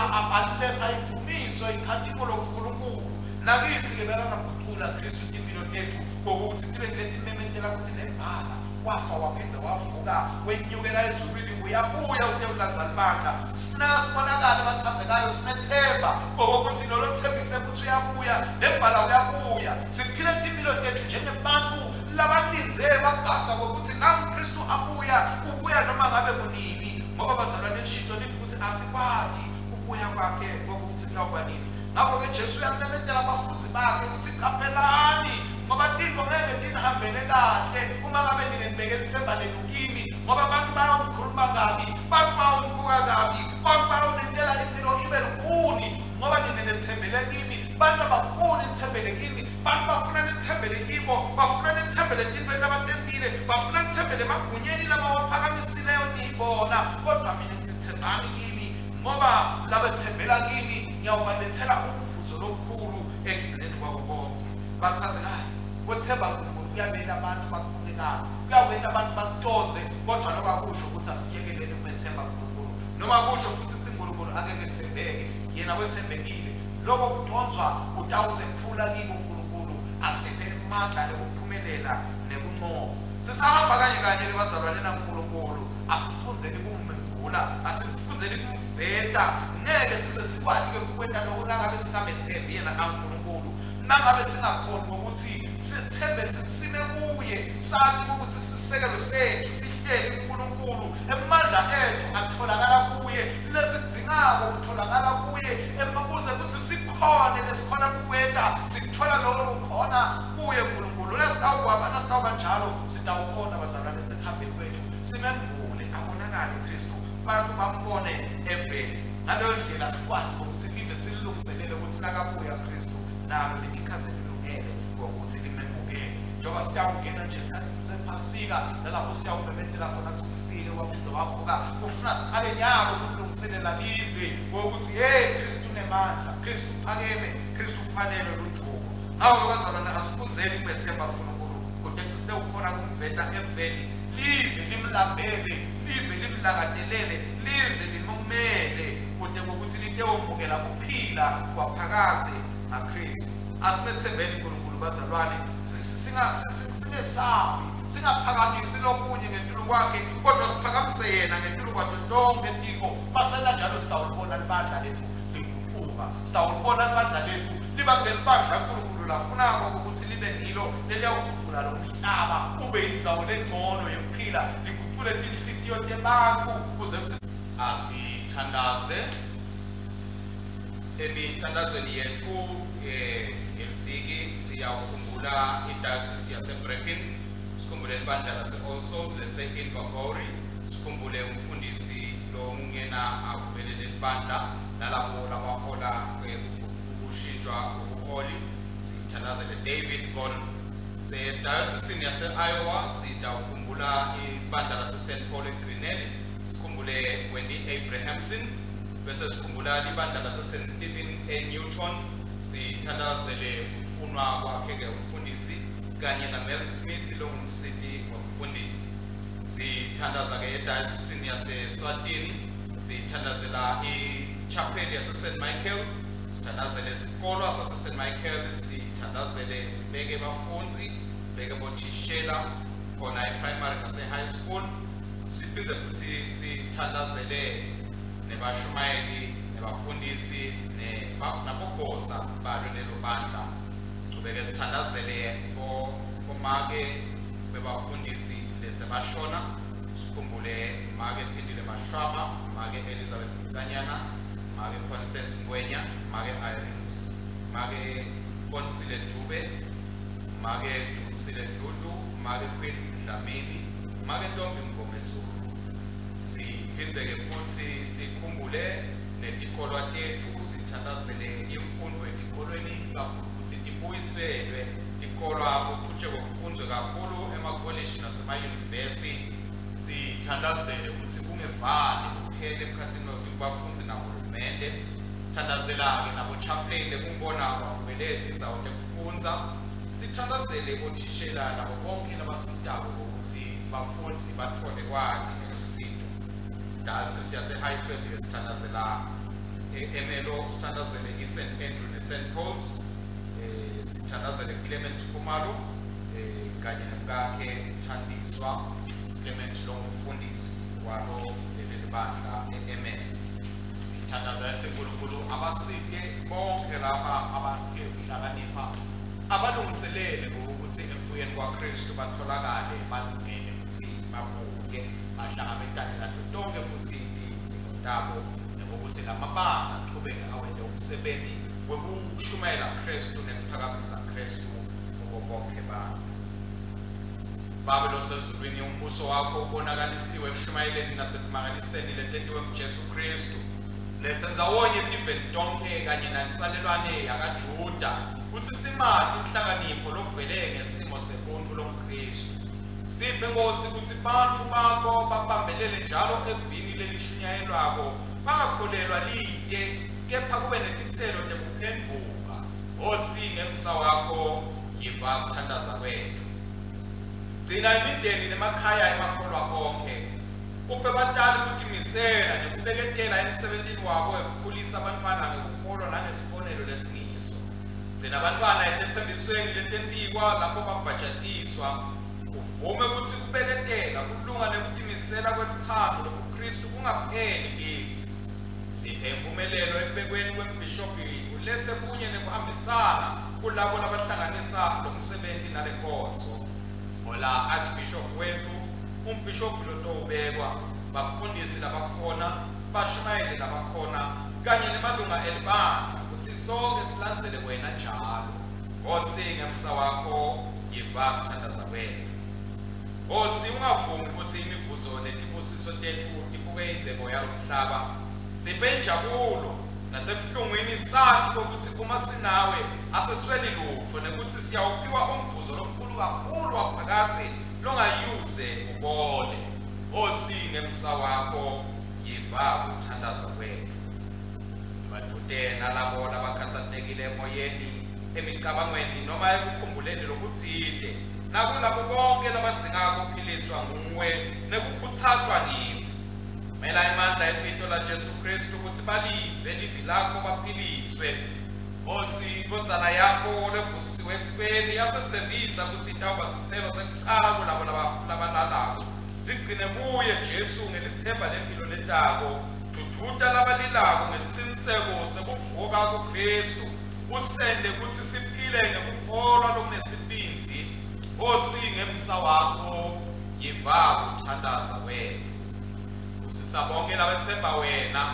abaletha imvumiso ikhatimo loNkulunkulu nakithi-ke bekangagucula Kristu impilo zethu ngokuthi tibe kuletimemetela ukuthi nembala wafa waphinza wavuka wenyukela ezulwini uyabuya utewulanza libandla sifuna sibonakale abathandzekayo simethemba ngokuthi lolo thembise ukuthi uyabuya nembala uyabuya siphile impilo zethu njengebantu labalinze bagadza ngokuthi Kristu ubuya noma ngabe kunini ngoba bazalwane lishinto lithi ukuthi asikwati ubuya kwakhe ngokuthi kuyawuba nini. Ngakho-ke Jesu uyamemetela abafundi bakhe ukuthi qaphelani ngoba tinto ngeke tinihambele kahle uma ngabe ninibekela ithemba lenu kimi ngoba abantu bayawukhuluma kabi abantu bayawubuka kabi abantu bayawunentela impilo ibe lukhuni ngoba ninethembele kimi abantu abafuni nithembele kimi abantu bafuna nithembele kibo bafuna nithembele entintweni abatentile bafuna nithembele emagunyeni laba waphakamiseleyo niyibona kodwa mina ngithembani kimi ngoba labethembela kimi ngiyawubalethela umvuzo lokukhulu ekugcineni kwabo bonke. Bathandzekayo wethemba uNkulunkulu kuyabela abantu bakhulekana kuyawena abantu bakutonze kodwa lokho akusho ukuthi asiyekelele ukumethemba uNkulunkulu noma kusho futhi ukuthi uNkulunkulu angeke ethembeke yena wethembekile lokho kudonzwa utawusephula kibo uNkulunkulu asiphe amandla ekuphumelela nekunqoba. Sisahamba kanye bazalwane naNkulunkulu asifunzeni kumembula asifunzeni kumveta ngeke size sikwati ukwenta lokho nangabe singamethembi yena kaNkulunkulu nangabe singakhona ukuthi sithembe sisime kuye sathi ukuthi sisekelo sethu sihleli uNkulunkulu emandla ethu atholakala kuye lesidingako utholakala kuye emabuze ukuthi sikhona lesikhona kukwenta sikuthola lokho kukhona kuye uNkulunkulu lesitawuhamba nasitawuba njalo sitawukhona bazalwane sikhambeni kwethu simembule abonakale uKristu abantu bambone eveni ngaleyo ndlela sikwati ukuthi live silungiselele ukuthi nakabuya uKristu nalo litikhathe lilungele ngokuthi limemukele njengoba siyawungena nje esikhathini sephasika nalapho siyawumemetela khona sikufile waphinza wavuka kufuna siqale nyalo ukulungiselela live ngokuthi Kristu unemandla Kristu uphakeme Kristu ufanele lujuko. Ngakho bazalwane asifunzeni kumethemba uNkulunkulu kodwa sisite ukubona kumveta eveni live limlambele live limlakatelele live limumele kude ngokuthi litewumukela kuphila kwaphakathi naKristu. Asimethembeni uNkulunkulu bazalwane singesabi singaphakamisi lokunye ngempilo kwakhe kodwa siphakamise yena ngempilo kwakhe lonke intiko basela njalo sitawubona libandla lethu liguquka sitawubona libandla lethu liba kuleli bandla uNkulunkulu lafunako ukuthi libe ngilo leliyawuguqula lo mhlaba ube indzawo lengcono yokuphila liguqule tinhliziyo tebantu kuze asithandaze emithandazweni yethu eliviki siyawukhumbula idayosisi yaseBrecken sikhumbule ibandla lase-All Souls lase-Ilvagori sikhumbule umfundisi lo ungena akuphelele ibandla nalabo labahola ukushintshwa ubuholi sithandazele David Gordon. Diocese yase-Iowa sitawukhumbula ibandla lase-St. Paul eGreenelly, sikhumbule Wendy Abrahamson, bese sikhumbula ibandla lase-St. Stephen eNewton, sithandazele ukufunwa kwakhe-ke umfundisi kanye naMary Smith lo ngumsiti womfundisi. Sithandaza-ke ediocese yase-Swatini, sithandazela ichapel yase-St. Michael, sithandazele isikolo sase-St. Michael, sithandazele sibeke bafundzi, sibeke bothishela khona e-primary nase-high school, siphinde futhi sithandazele nebashumayeli nebafundisi nabogosa balo lelo bandla. Siqhubeke sithandazele omake bebafundisi lesebashona, sikhumbule make Phindile Mashwama, make Elizabeth Mtanyana, make Constance Ngwenya, make Irene, make Konsile Dube, make Dumisile Dludlu, make Queen Dlamini, make Ntombi Mgomezulu. Siphinde-ke futhi sikhumbule netikolwa tethu, sithandazele imfundo etikolweni kakhulu ukuthi tibuyiselwe tikolwa kuqhutshwe kufundwe kakhulu emakoleji nasemayunivesithi. Sithandazele ukuthi kungevali kuphela emkhathini wabafundzi nahulumende. Sithandazela-ke nabo-chaplain lekungibona kwavele tindzawo tekufundza. Sithandazele bothishela nabo bonke labasitako ukuthi bafundzi bathole kwakhe ngelusizo. Diocese yase-Highfield sithandazela eMelo, sithandazele i-St. Andrew ne-St. Paul's, sithandazele Clement Khumalo kanye nomkakhe Thandiswa Clement lo ngumfundisi walo leli bandla e-Amen. Sithandazela uNkulunkulu abasike bonke laba abake ukuhlakanipha abalungiselele ukuthi empuyeni kwaKristu batholakale balungele ukuthi babuke bahlangabezane nazo zonke futhi izimo zabo, nokuthi lamabandla aqhubeke awenze umsebenzi wokushumayela Kristu nekuphakamisa Kristu kubo bonke abantu. Baba losezulwini, umbuso wakho ubonakalisiwe ekushumayeleni nasekumangaliseni letentiwe kuJesu Kristu. Silethe ndzawonye tiveni tonke kanye nanisalelwane yakaJuda ukuthi simati inhlakanipho lovele ngesimo sebuntu lomKristu. Siphe Nkosi ukuthi bantu bakho babambelele njalo ekuvini lelishunyayelwako, bangakholelwa lide kepha kube netithelo tekuphendvuka. Nkosi ngemsa wakho yiva kuthandaza kwethu. Gcina imindeni nemakhaya emakholwa konke, uphe batali ukutimisela nekubeketela emsebentini wabo ekukhulisa abantwana ngekukholwa nangesibonelo lesingiso. Gcina abantwana etethembisweni letentikwa lapho babhajatiswa, uvume ukuthi kubeketela kulunga nekutimisela kweluthando lobuKristu kungapheli kithi. Siphe impumelelo ekubekweni kwembhishobhi, ulethe kunye nekuhambisana kulabo labahlanganisa lo msebenzi nale nkonzo. Ola Archbishop wethu, umbhishobhi lotobekwa, bafundisi labakhona, bashumayeli labakhona kanye nemalunga elibandla ukuthi sonke silandzele wena njalo. Nkosi ngemsa wakho yiva kuthandaza kwethu. Nkosi ungavumi ukuthi imivuzo netibusiso tethu tibuke indleko yalomhlaba. Siphe injabulo nasebuhlungwini sathi ukuthi uma sinawe asesweli lutho nekuthi siyawuphiwa umvuzo lomkhulu kakhulu waphakade longayuze ubone. Nkosi ngemsa wakho yiva kuthandaza kwethu. Bathude nalabo labakhathatekile emoyeni, emicabangweni noma ekukhumbuleni lokuthile, nakulabo bonke labadzingako ukuphiliswa nguwe nekukhuthazwa ngithi. Mela imandla empito la Jesu Kristu ukuthi balive livi lakho baphiliswe. Nkosi inkondzana yakho levusiwe ekufeni yasethembisa ukuthi itawuba sithelo sekuqala kulabo labalalako. Zigcine kuye Jesu ngelithemba lempilo letako, thuthuta labalilako ngesiciniseko sekuvuka kuKristu. Usende ukuthi siphile ngekukholwa lokunesibinzi. Nkosi ngemsa wakho yiva kuthandaza kwethu. Usisabonke labethemba wena,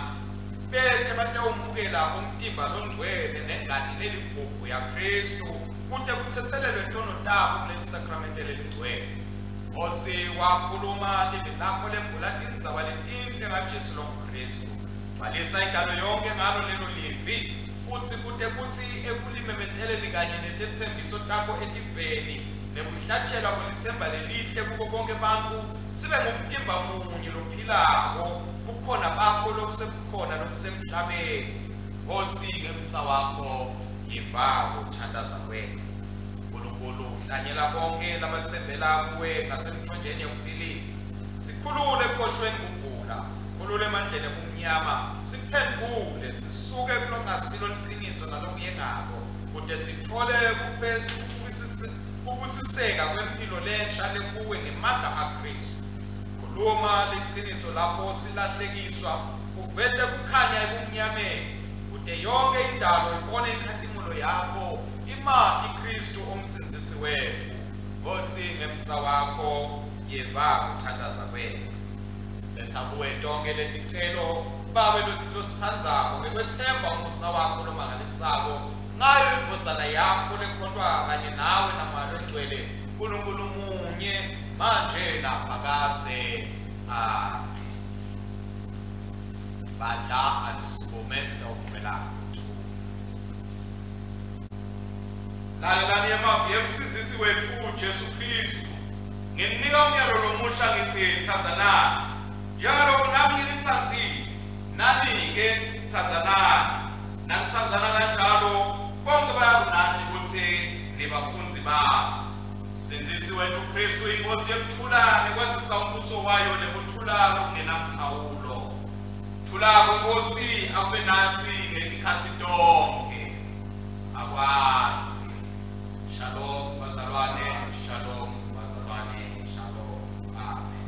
bete batawumukela umtimba longcwele nengadi leligugu yaKristu kude kuthethelelwe tono tabo kuleli sakramente leligcwele. Nkosi wakhuluma livi lakho lembulatindzaba letinhle ngaJesu loMkristu. Balisa indalo yonke ngalo lelo livi, futsi kute kutsi ekulimemetheleni kanye netethembiso takho etiveni nekuhlatshela kulithemba lelihle kubo bonke bantfu sibe ngumtimba munye lophilako kukhona bakho lokusebukhona lokusemhlabeni ngosike emsa wakho yivako uthandaza kwenu uNkulunkulu hlanyela bonke labathembela kuwe ngasemthonjeni yokuphilisa sikhulule ebukoshweni kugula sikhulule emandleni ebumnyama siphendvule sisuke kulongasilo liqiniso nalokuyengako kude sithole ukubusiseka kwempilo lensha lekuwe ngemandla aKristu khuluma liqiniso lapho silahlekiswa uvete kukhanya ebumnyameni kude yonke indalo ibone inkhatimulo yakho ima iKristu omsindisi wethu ngosinge emsa wakho yeva ukuthandaza kwenu siletha kuwe tonke leticelo babe losithandzako ngekwethemba umusa wakho lomangalisako ngayo imvodzana yakho lekhontwa kanye nawe namalo engcwele uNkulunkulu munye manje naphakade amen badla alisukume sitawuvumelana lalelani emavi emsindisi wethu uJesu Kristu nginika umyalo lomusha ngithi thandzanani njalo nami ngilithandzile nani-ke thandzanani nanithandzana kanjalo bonke bayakunandi ukuthi nibafundzi bami msindisi wethu uKristu inkosi yekuthula nekwenzisa umbuso wayo nekuthula lokungenamkhawulo thulako inkosi akube nathi ngetikhathi tonke akwazi shalom bazalwane shalom bazalwane shalom amen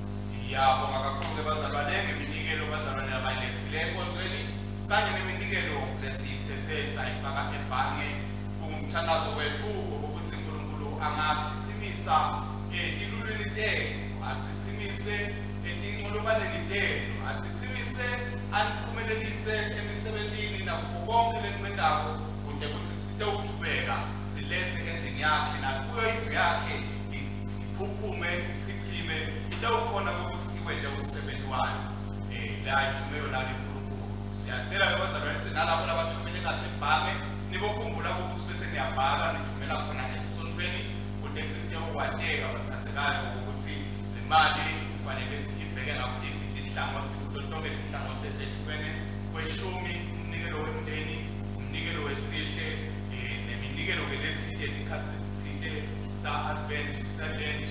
siyabonga kakhulu bazalwane ngeminikelo bazalwane abayilethile enkonzweni kanye neminikelo lesiyithethe sayifaka ebhange kumthandazo wethu ukuthi uNkulunkulu angachichimisa tilulweni tenu achichimise etinqolobaneni tenu achichimise aniphumelelise emisebentini nakho konke lenikwendako kude kuthi sitewuqhubeka silethe endlini yakhe nakuyo indlu yakhe iphuphume ichichime itawukhona ukuthi iwende umsebenzi wayo la ithumeyo la uNkulunkulu siyacela bazalwane ukuthi nalabo labathumele ngasebhange nibokhumbula ukuthi bese niyabhala nithumela khona esontweni kude kuthi uwateka bathathekayo ukuthi le mali kufanele ukuthi ibheke ngakudiphi inhlangothi kutonke inhlangothi ezehlukene kweshumi umnikelo wemndeni umnikelo wesihle neminikelo kelethile ikhathi lethile sa-Advent Sabbath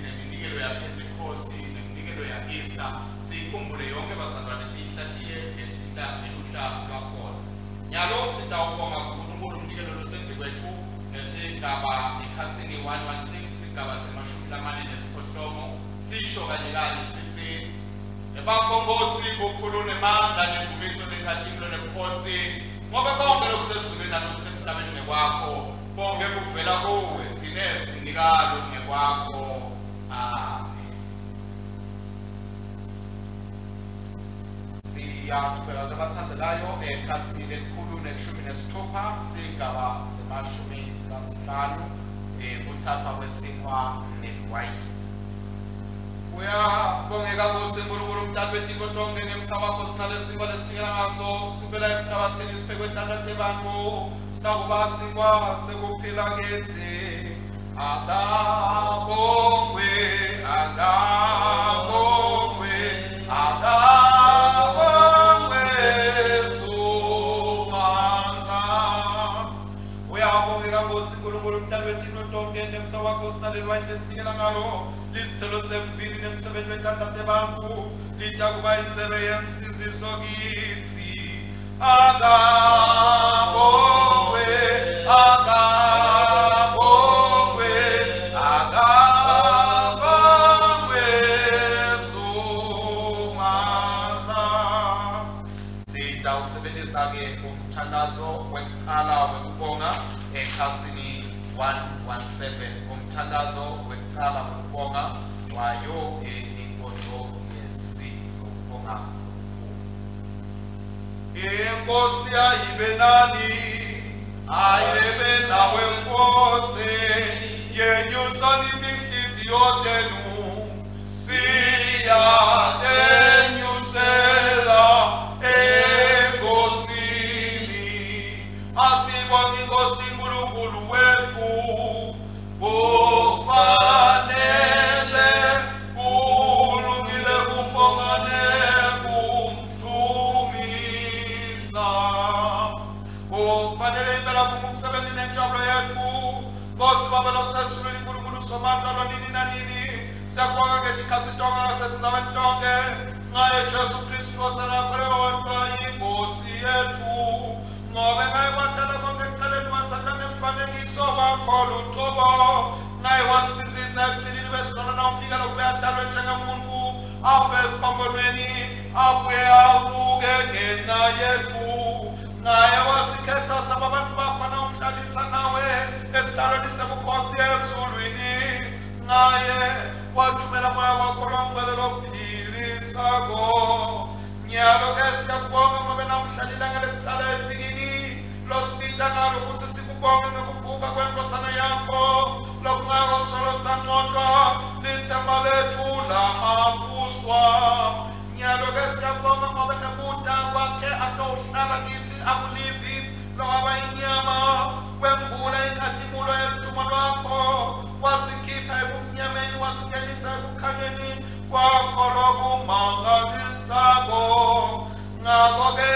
neminikelo ya-Pentecost neminikelo ya-Easter siyikhumbule yonke bazalwane siyihlatiye eluhla lwakhona nyalo sitawubonga uNkulunkulu umnikelo losendi kwethu nesigaba ekhasini 116 sigaba semashumi lamane nesiphohlongo sisho kanye kanye sithi ebakhongosi bokhulu nemandla nedumiso nenkathimlo nebukhosi ngoba konke lokusezulwini nalokusemhlabeni ngekwakho bonke kuvela kuwe thina sinikalo ngekwakho amen siyaqhubeka ngabathandzelayo ekhasini lelikhulu neshumi nesithupha sigaba semashumi lasihlanu kuthathwa kwesinkwa newayini uyabongeka Nkosi uNkulunkulu umdali wetinto tonke ngemsa wakho sinalesinkwa lesinikela ngaso sivela emhlabathini siphekwe ntandathe bantfu sinakuba sinkwa sekuphila kithi akabongwe akabongwe akabongwe Sumandla uyabongeka Nkosi uNkulunkulu umdali wetinto tonke ngemsa wakho sinalelwani lesinikela ngalo lisithelo sempilo nemsebenzi wetandla tebantfu litakuba intsebe yensinziso kithi akabongwe akabongwe akabongwe Sumandla sitawusebenzisa-ke umthandazo wekucala wekubonga ekhasini 117 umthandazo wekucala wekubonga wayo inkonzo yensipho ukubonga inkosi ayibe nani ayibe nawe futhi yenyusa nitinhlitiyo tenu siyate Baba nosesulu inkulunkulu somandla lonini nanini siyakubonga ngesikhathi tonke nasenzaweni tonke ngaye Jesu Kristu nkodzana yakho leyodwa inkosi yethu ngobe ngaye wadala konke ekuqaleni wasanda ngemfanekiso wakho luqobo ngaye wasinzisa ekugcineni kwesono nawumnikelo kube adalwe njengemuntu afe esiphambonweni abuye avuke ngenxa yethu ngaye wasikhetha sababantu bakho nawumhlalisa nawe esihlalweni sebukhosi ezulwini ngaye wathumela moya wakho lomvele lophilisako nyalo-ke siyakubonga ngobe namhlalile ngelekucala evikini losibita ngalo ukuthi sikubonge ngekuvuka kwenkodzana yakho lokungako solo sanqotshwa lithemba lethu lamavuswa nyalo-ke siyakubonga ngobe ngekuda kwakhe atowuhlala kithi akulivi lowaba inyama wembula ikhadimulo yemthumo lwakho wasikhipha ebumnyameni wasingenisa ekukhanyeni kwakho lokumangalisako ngakho-ke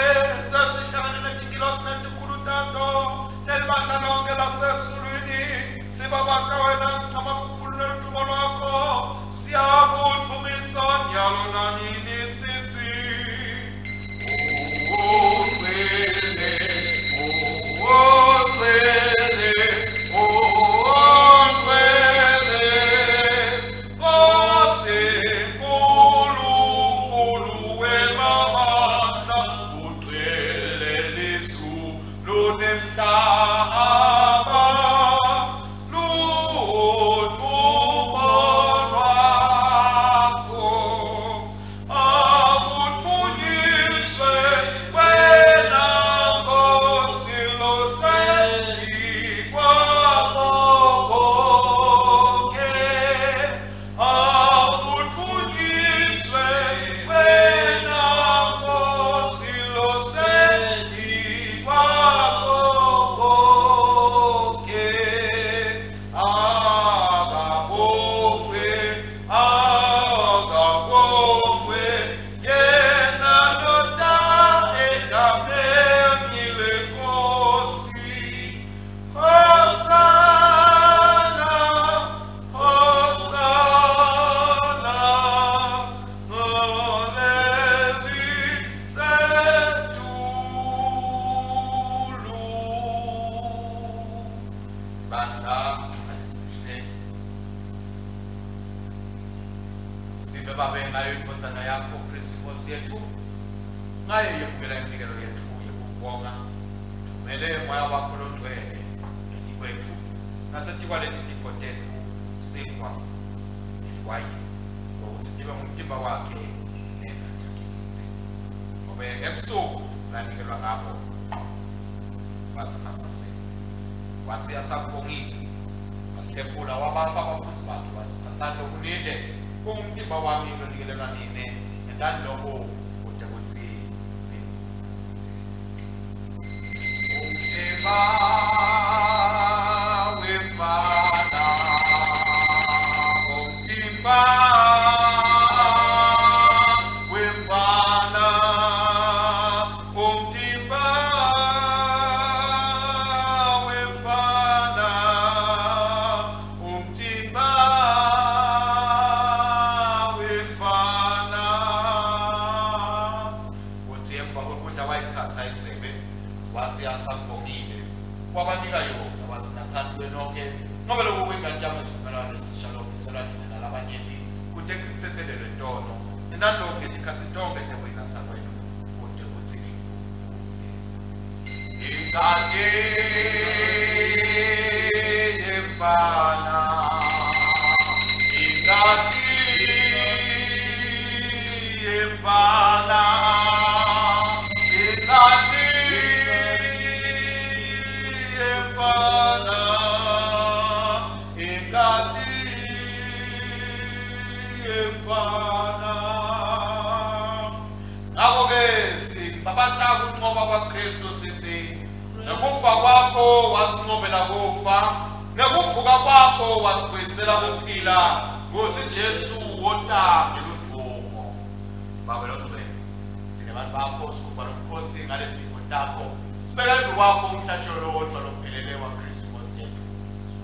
sesihlangane netingilosi netikhulu tato nelibandla lonke lasesulwini sibabaka wena siqhama kukhulu nelithumo lwakho siyakuthumisa nyalo nanini sithi uwele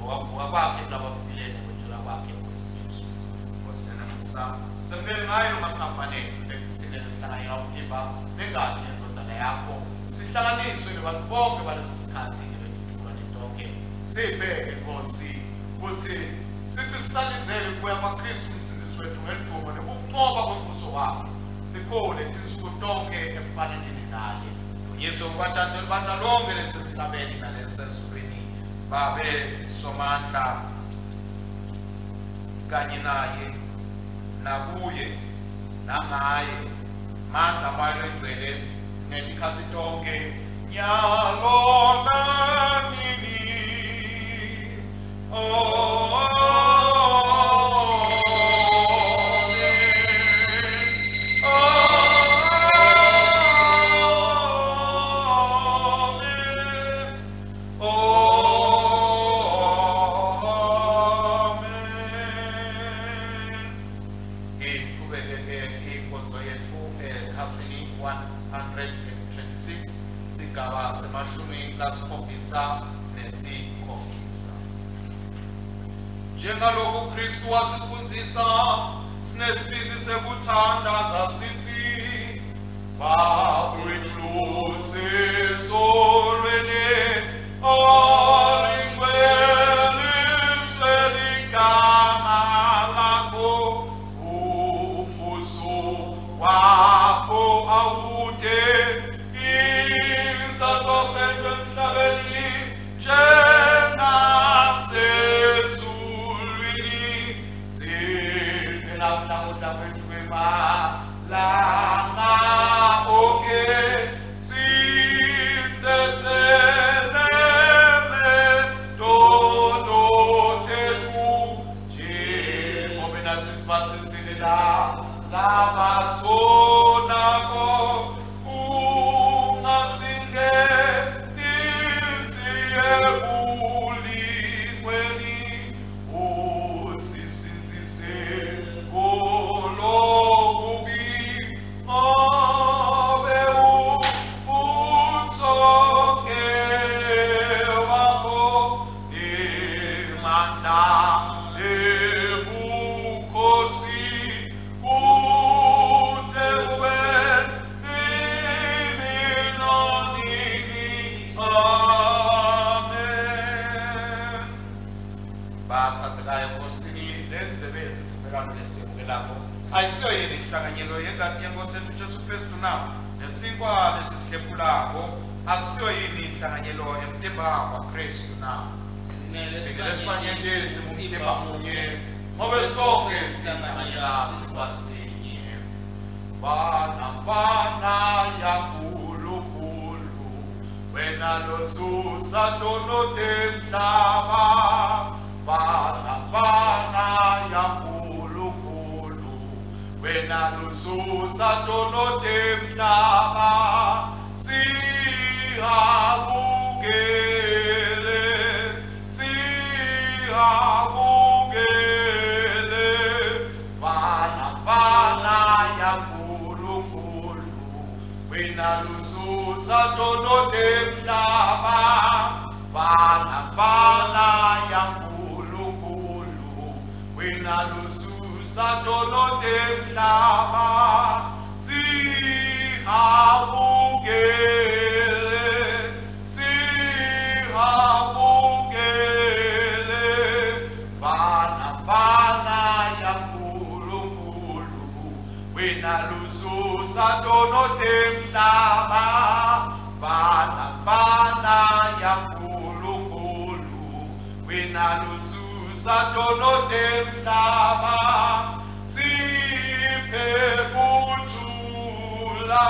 ngokuvuka kwakhe kulabafilele ngokuthula kwakhe okusibuso ngosena kusama semele ngayo masingafanele ukuthi sihlanganyela umtimba nengadi yendodzana yakho sihlanganiswe nabantu bonke balesi sikhathi ngethuthukwa nentonke sibheke Nkosi ukuthi sithi sisalindele kuya kwaKristu umsindisi wethu ngelidumo nokuqoba kombuso wakhe sikhole insuku tonke emfaneleni naye uYesu kwathanda libandla lonke lesemhlabeni nalesezulwini babe somandla kanye naye nakuye nangaye mandla mayo engcwele ngetikhathi tonke nyalo nanini njengalokhu Kristu wasifundisa sinesibindi sekuthandaza sithi babethu sesolweni olingcwelise ligama lakho umbuso wakho awude izalophendwe emhlabeni langa oke sithethelele dodo ethu njengoba nathi sibathethele labasonako ungasingenisi ebulingweni usisinzise ayisiyo yini inhlanganyelo yengadi yeNkosi yethu Jesu Kristu na nesinkwa lesisihlefulako asiyo yini inhlanganyelo emtimba kwaKristu na sinele sibanyendezi umtimba munye ngoba sonke sihlanganyela sikwasinye bana yankulunkulu wena losusa ntono temhlaba bana yankulunkulu wena lususa ntono temhlaba sihabukele bana yankulunkulu wena lususa ntono temhlaba bana yankulunkulu wena lususa ntono temhlaba sihabukele bana yankulunkulu wena lususa ntono temhlaba bana yankulunkulu wena lususa ntono temhlaba siphe kuthula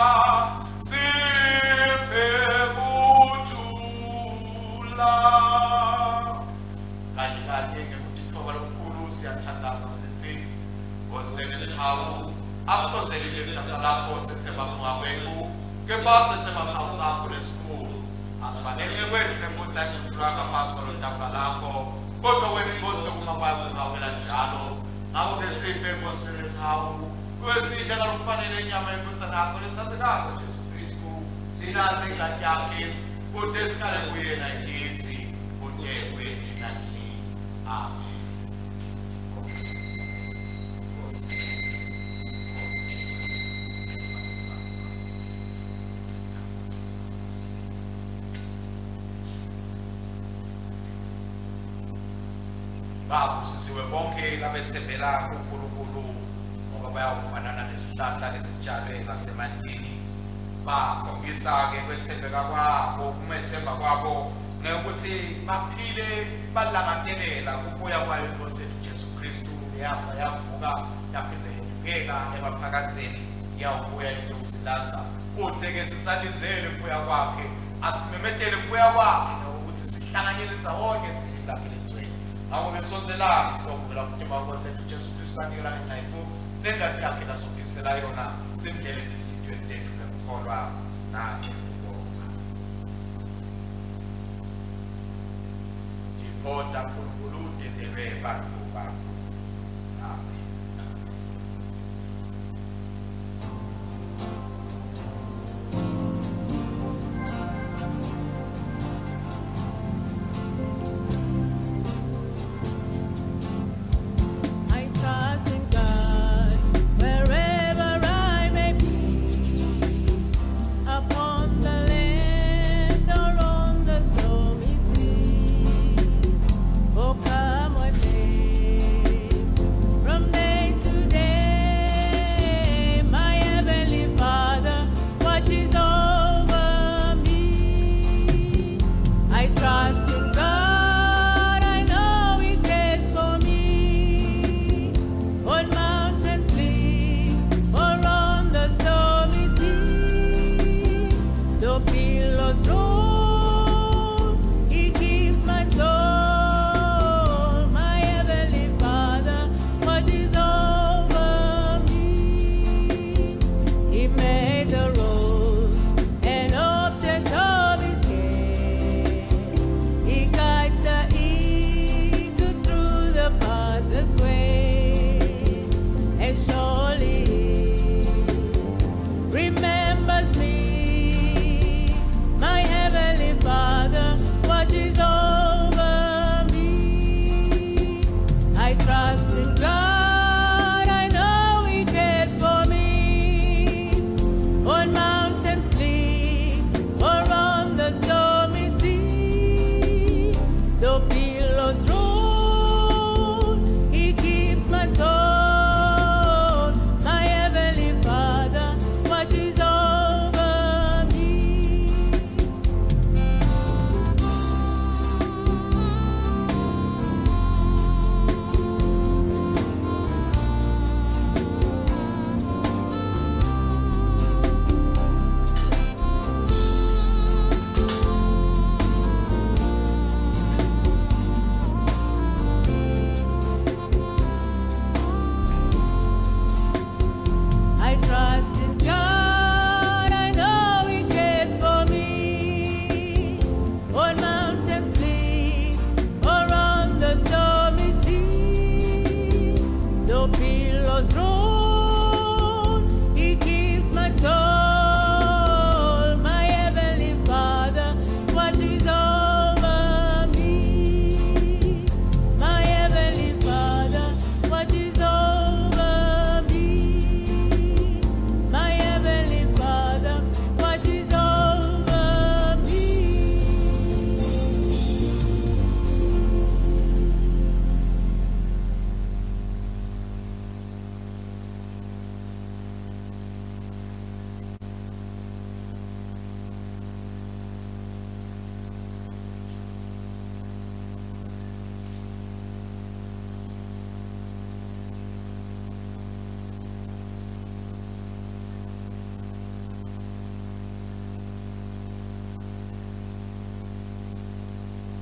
kanye ngekutithoba lokukhulu siyathandaza sithi ngosileneshawu asonzelile mdaka lakho sethemba kunga kwethu kepha sethemba sawo sakho lesikhulu asifanele kwethu nembuthi ayidlulanga phasi kwalodaba lakho kodwa wena inkosi lokungabayo kungawela njalo ngako besiphe ngosileneshawu kwesidla ngalokufanele inyama yenkotsana yakho lethathekako Jesu Kristu sinathe ingadi yakhe kude sihlale kuyena ngithi kutekwe nanini Amen. Baba sisiwe bonke labethembela kuNkulunkulu ngoba bayawufanana nesihlahla lesitshalwe ngasemantini bakhombisa ke kwethembeka kwabo kumethemba kwabo ngekuthi baphile balangatelela kubuya kwayo inkosi yethu Jesu Kristu yafa yavuka yaphinde yanyukela emaphakatheni yawubuya into ukusilanza uthe ke sisalinzele kubuya kwakhe asimemetele kubuya kwakhe ukuthi sihlanganyele ndzawonye enzini lakhe lenzweni ngawo besonzelana sokuvela kutima inkosi yethu Jesu Kristu banikela ngencayifo nengadi yakhe lasokisela yona simdlele ezinhliziyweni zethu ngekukholwa nakhe ukubonga ndiphoda uNkulunkulu udendelwe bantfu bakho. Amen.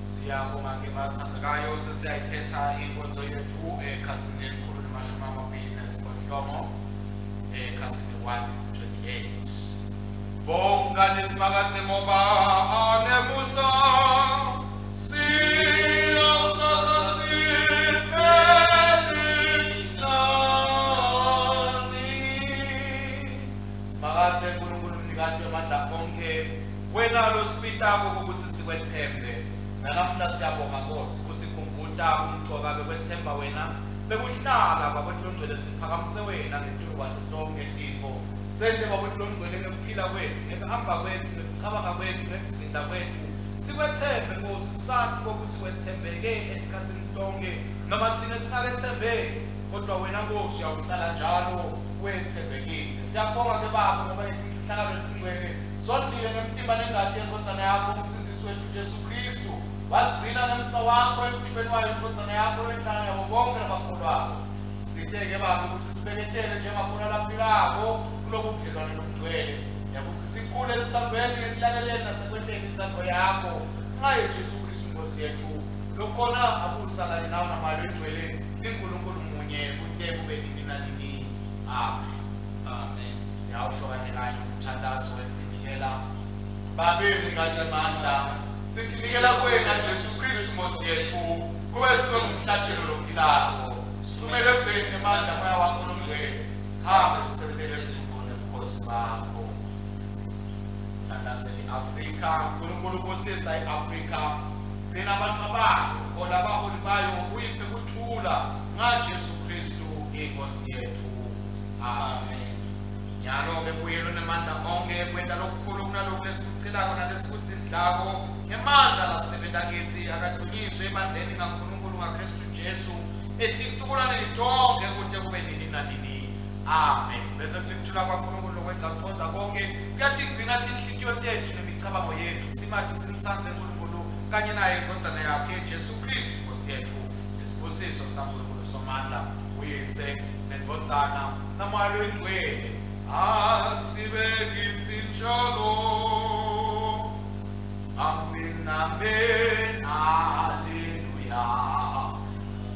Siyabonga ngemathandekayo sesiyayiphetha inkonzo yethu ekhasini elikhulu lemashumi amabili nesiphohlongo ekhasini 128. Bonga nesimakaze moba anemusa siyasala siphelilani simakaze uNkulunkulu mnikati wamandla onke wena lo sipitako ukuthi sikwethembe Nalamhla siyabonga Nkosi kusikhumbula umthoka bekwethemba wena bekuhlala bakwethu siphakamise wena ngetulu kwathi tonke tipo senze bakwethu ngekuphila kwethu ngekuhamba kwethu ngekucabanga kwethu ngekuzinda kwethu sikwethembe Nkosi sathi ukuthi wethembeke esikhathini tonke noma thina singakethembeki kodwa wena Nkosi uyawuhlala njalo wethembekile. Siyabonga ke Baba ngoba ihlakalo lethingwele sondlile ngemtimba nengadi yenkodzana yakho umsindisi wethu Jesu Kristu wasigcina nemsa wakho emdibeni wayo inkodzana yakho enhlana yabo bonke abakholwakho. Sithe-ke Baba ukuthi sibeketele njengabona laphilako kulobu budlelwane nobugcwele yakuthi sikhule emthandweni ekulaleleni nasekwenteni inthando yakho ngaye Jesu Kristu Nkosi yethu lokhona akusalale nawo namali wetwele inkulunkulu munye kunte kube nini nanini. Amen. Amen. Siyawusho kanye kanye umthandazo wempinikela babemi kanye amandla sinikela kuwena Jesu Kristu Nkosi yethu kube singumhlatshelo lompilako sithumele eveni emandla moya wakho nomngcwele sihambe sisebenzele emthunzini ebuKhosi bakho. Sithandazele i-Afrika uNkulunkulu kusisa i-Afrika gcina abantu bakho khona abaholi bayo uyiphe ukuthula ngaJesu Kristu inkosi yethu. Amen. Nyalo-ke kuyelo namandla onke kwenta lokukhulu kunalokhu lesikucelako nalesikusidlako ngemandla lasebenza kithi akadunyiswe ebandleni kaNkulunkulu ngaKristu Jesu etitukulaneni tonke kude kube nini nanini. Amen. Bese sikuthula kwaNkulunkulu lokwenza kukhonza konke kuyatigcina tinhliziyo tethu nemicabango yethu simathi simthanze uNkulunkulu kanye naye inkodzana yakhe Jesu Kristu Nkosi yethu isibusiso saNkulunkulu somandla uyise nendodzana namoya wengcwele asibe kithi njalo. Amen. Amen. Hallelujah.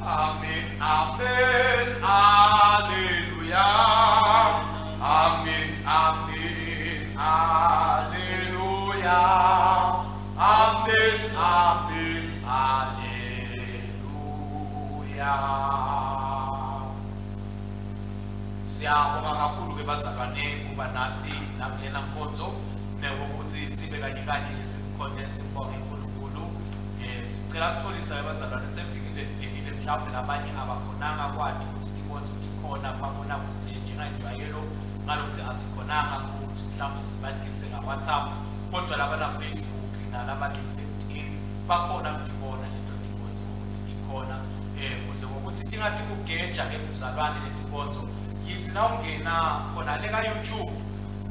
Amen. Amen. Hallelujah. Amen. Amen. Hallelujah. Amen. Amen. Hallelujah. Siyabonga kakhulu ke bazalwane kuba nathi nakulena nkonzo newokuthi sibe kanye kanye nje simkhonde sibonge uNkulunkulu. Sicela ukutholisa abazalwane sefikile phelile mhlawumbe labanye abakhonanga kwathi ukuthi inkonzo ikhona babona ukuthi njengajwayelo ngalokuthi asikhonanga ukuthi mhlawumbe sibandise ngaWhatsApp kodwa laba na Facebook nalaba LinkedIn bakhona ukubona lento inkonzo ukuthi ikhona ukuze ukuthi tingathi kugeja ngemzalwane lento inkonzo yithi na ungena khona le ka YouTube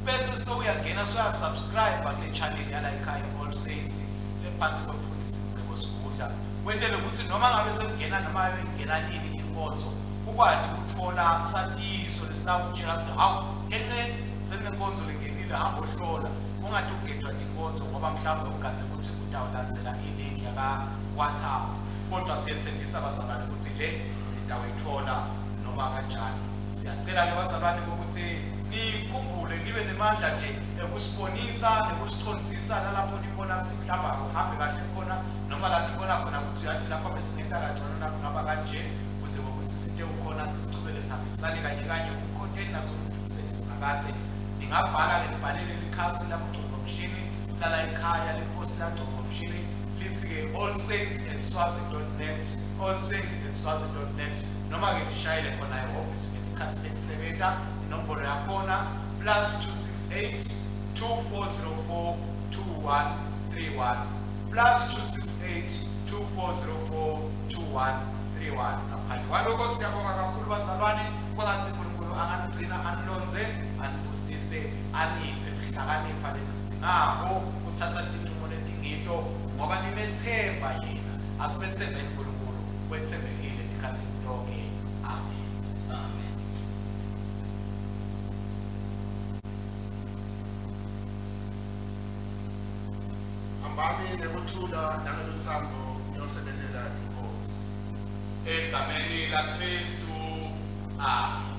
bese sewuyangena soyasubscribe kule channel yala ekhaya All Saints lephansi kwemfundisi Mcebo Sikudla kwentele ukuthi noma ngabe sekungena noma ingena nini inkonzo ukwazi ukuthola satiso lesitawutshela ukuthi hawu khethe senenkonzo lengenile hamba ohlola ungathi ugejwa inkonzo ngoba mhlawumbe ungathi ukuthi utawulandzela ilink yaka WhatsApp kodwa siyethembisa abazalwane ukuthi le nitawuyithola noma kanjani. Siyacela ke bazalwane ukuthi nikhumbule nibe nemandla nje ekusibonisa nekusithonzisa nalapho nibona ukuthi mhlawumbe uhambe kahle khona noma la nibona khona ukuthi yathi lapho besingenta kanjalo lapho ngaba kanje ukuze ukuthi sike ukhona sisichubele sihambisane kanye kanye ku-content nazo umthuseni sinakathe ningabhala ke nibhalele likhasi lapho ngomshini lala ekhaya leposi la ngomshini lithi ke allsaints@swazi.net allsaints@swazi.net noma ke nishayele khona e-office ngesikhathi lekusebenta inombolo yakhona +268 2404 2131 +268 2404 2131. Ngaphandle kwalokho siyabonga kakhulu bazalwane kwangathi uNkulunkulu anganigcina anilonze anibusise aniphe ukuhlakanipha lenizingako uthatha inqumo letingito ngoba nimethemba yena asibethembe uNkulunkulu wethembekile tikhathi lonke. Amen. Amen. Hambani nekuthula nangeluthando niyosebenela inkosi egameni laKristu. Amen.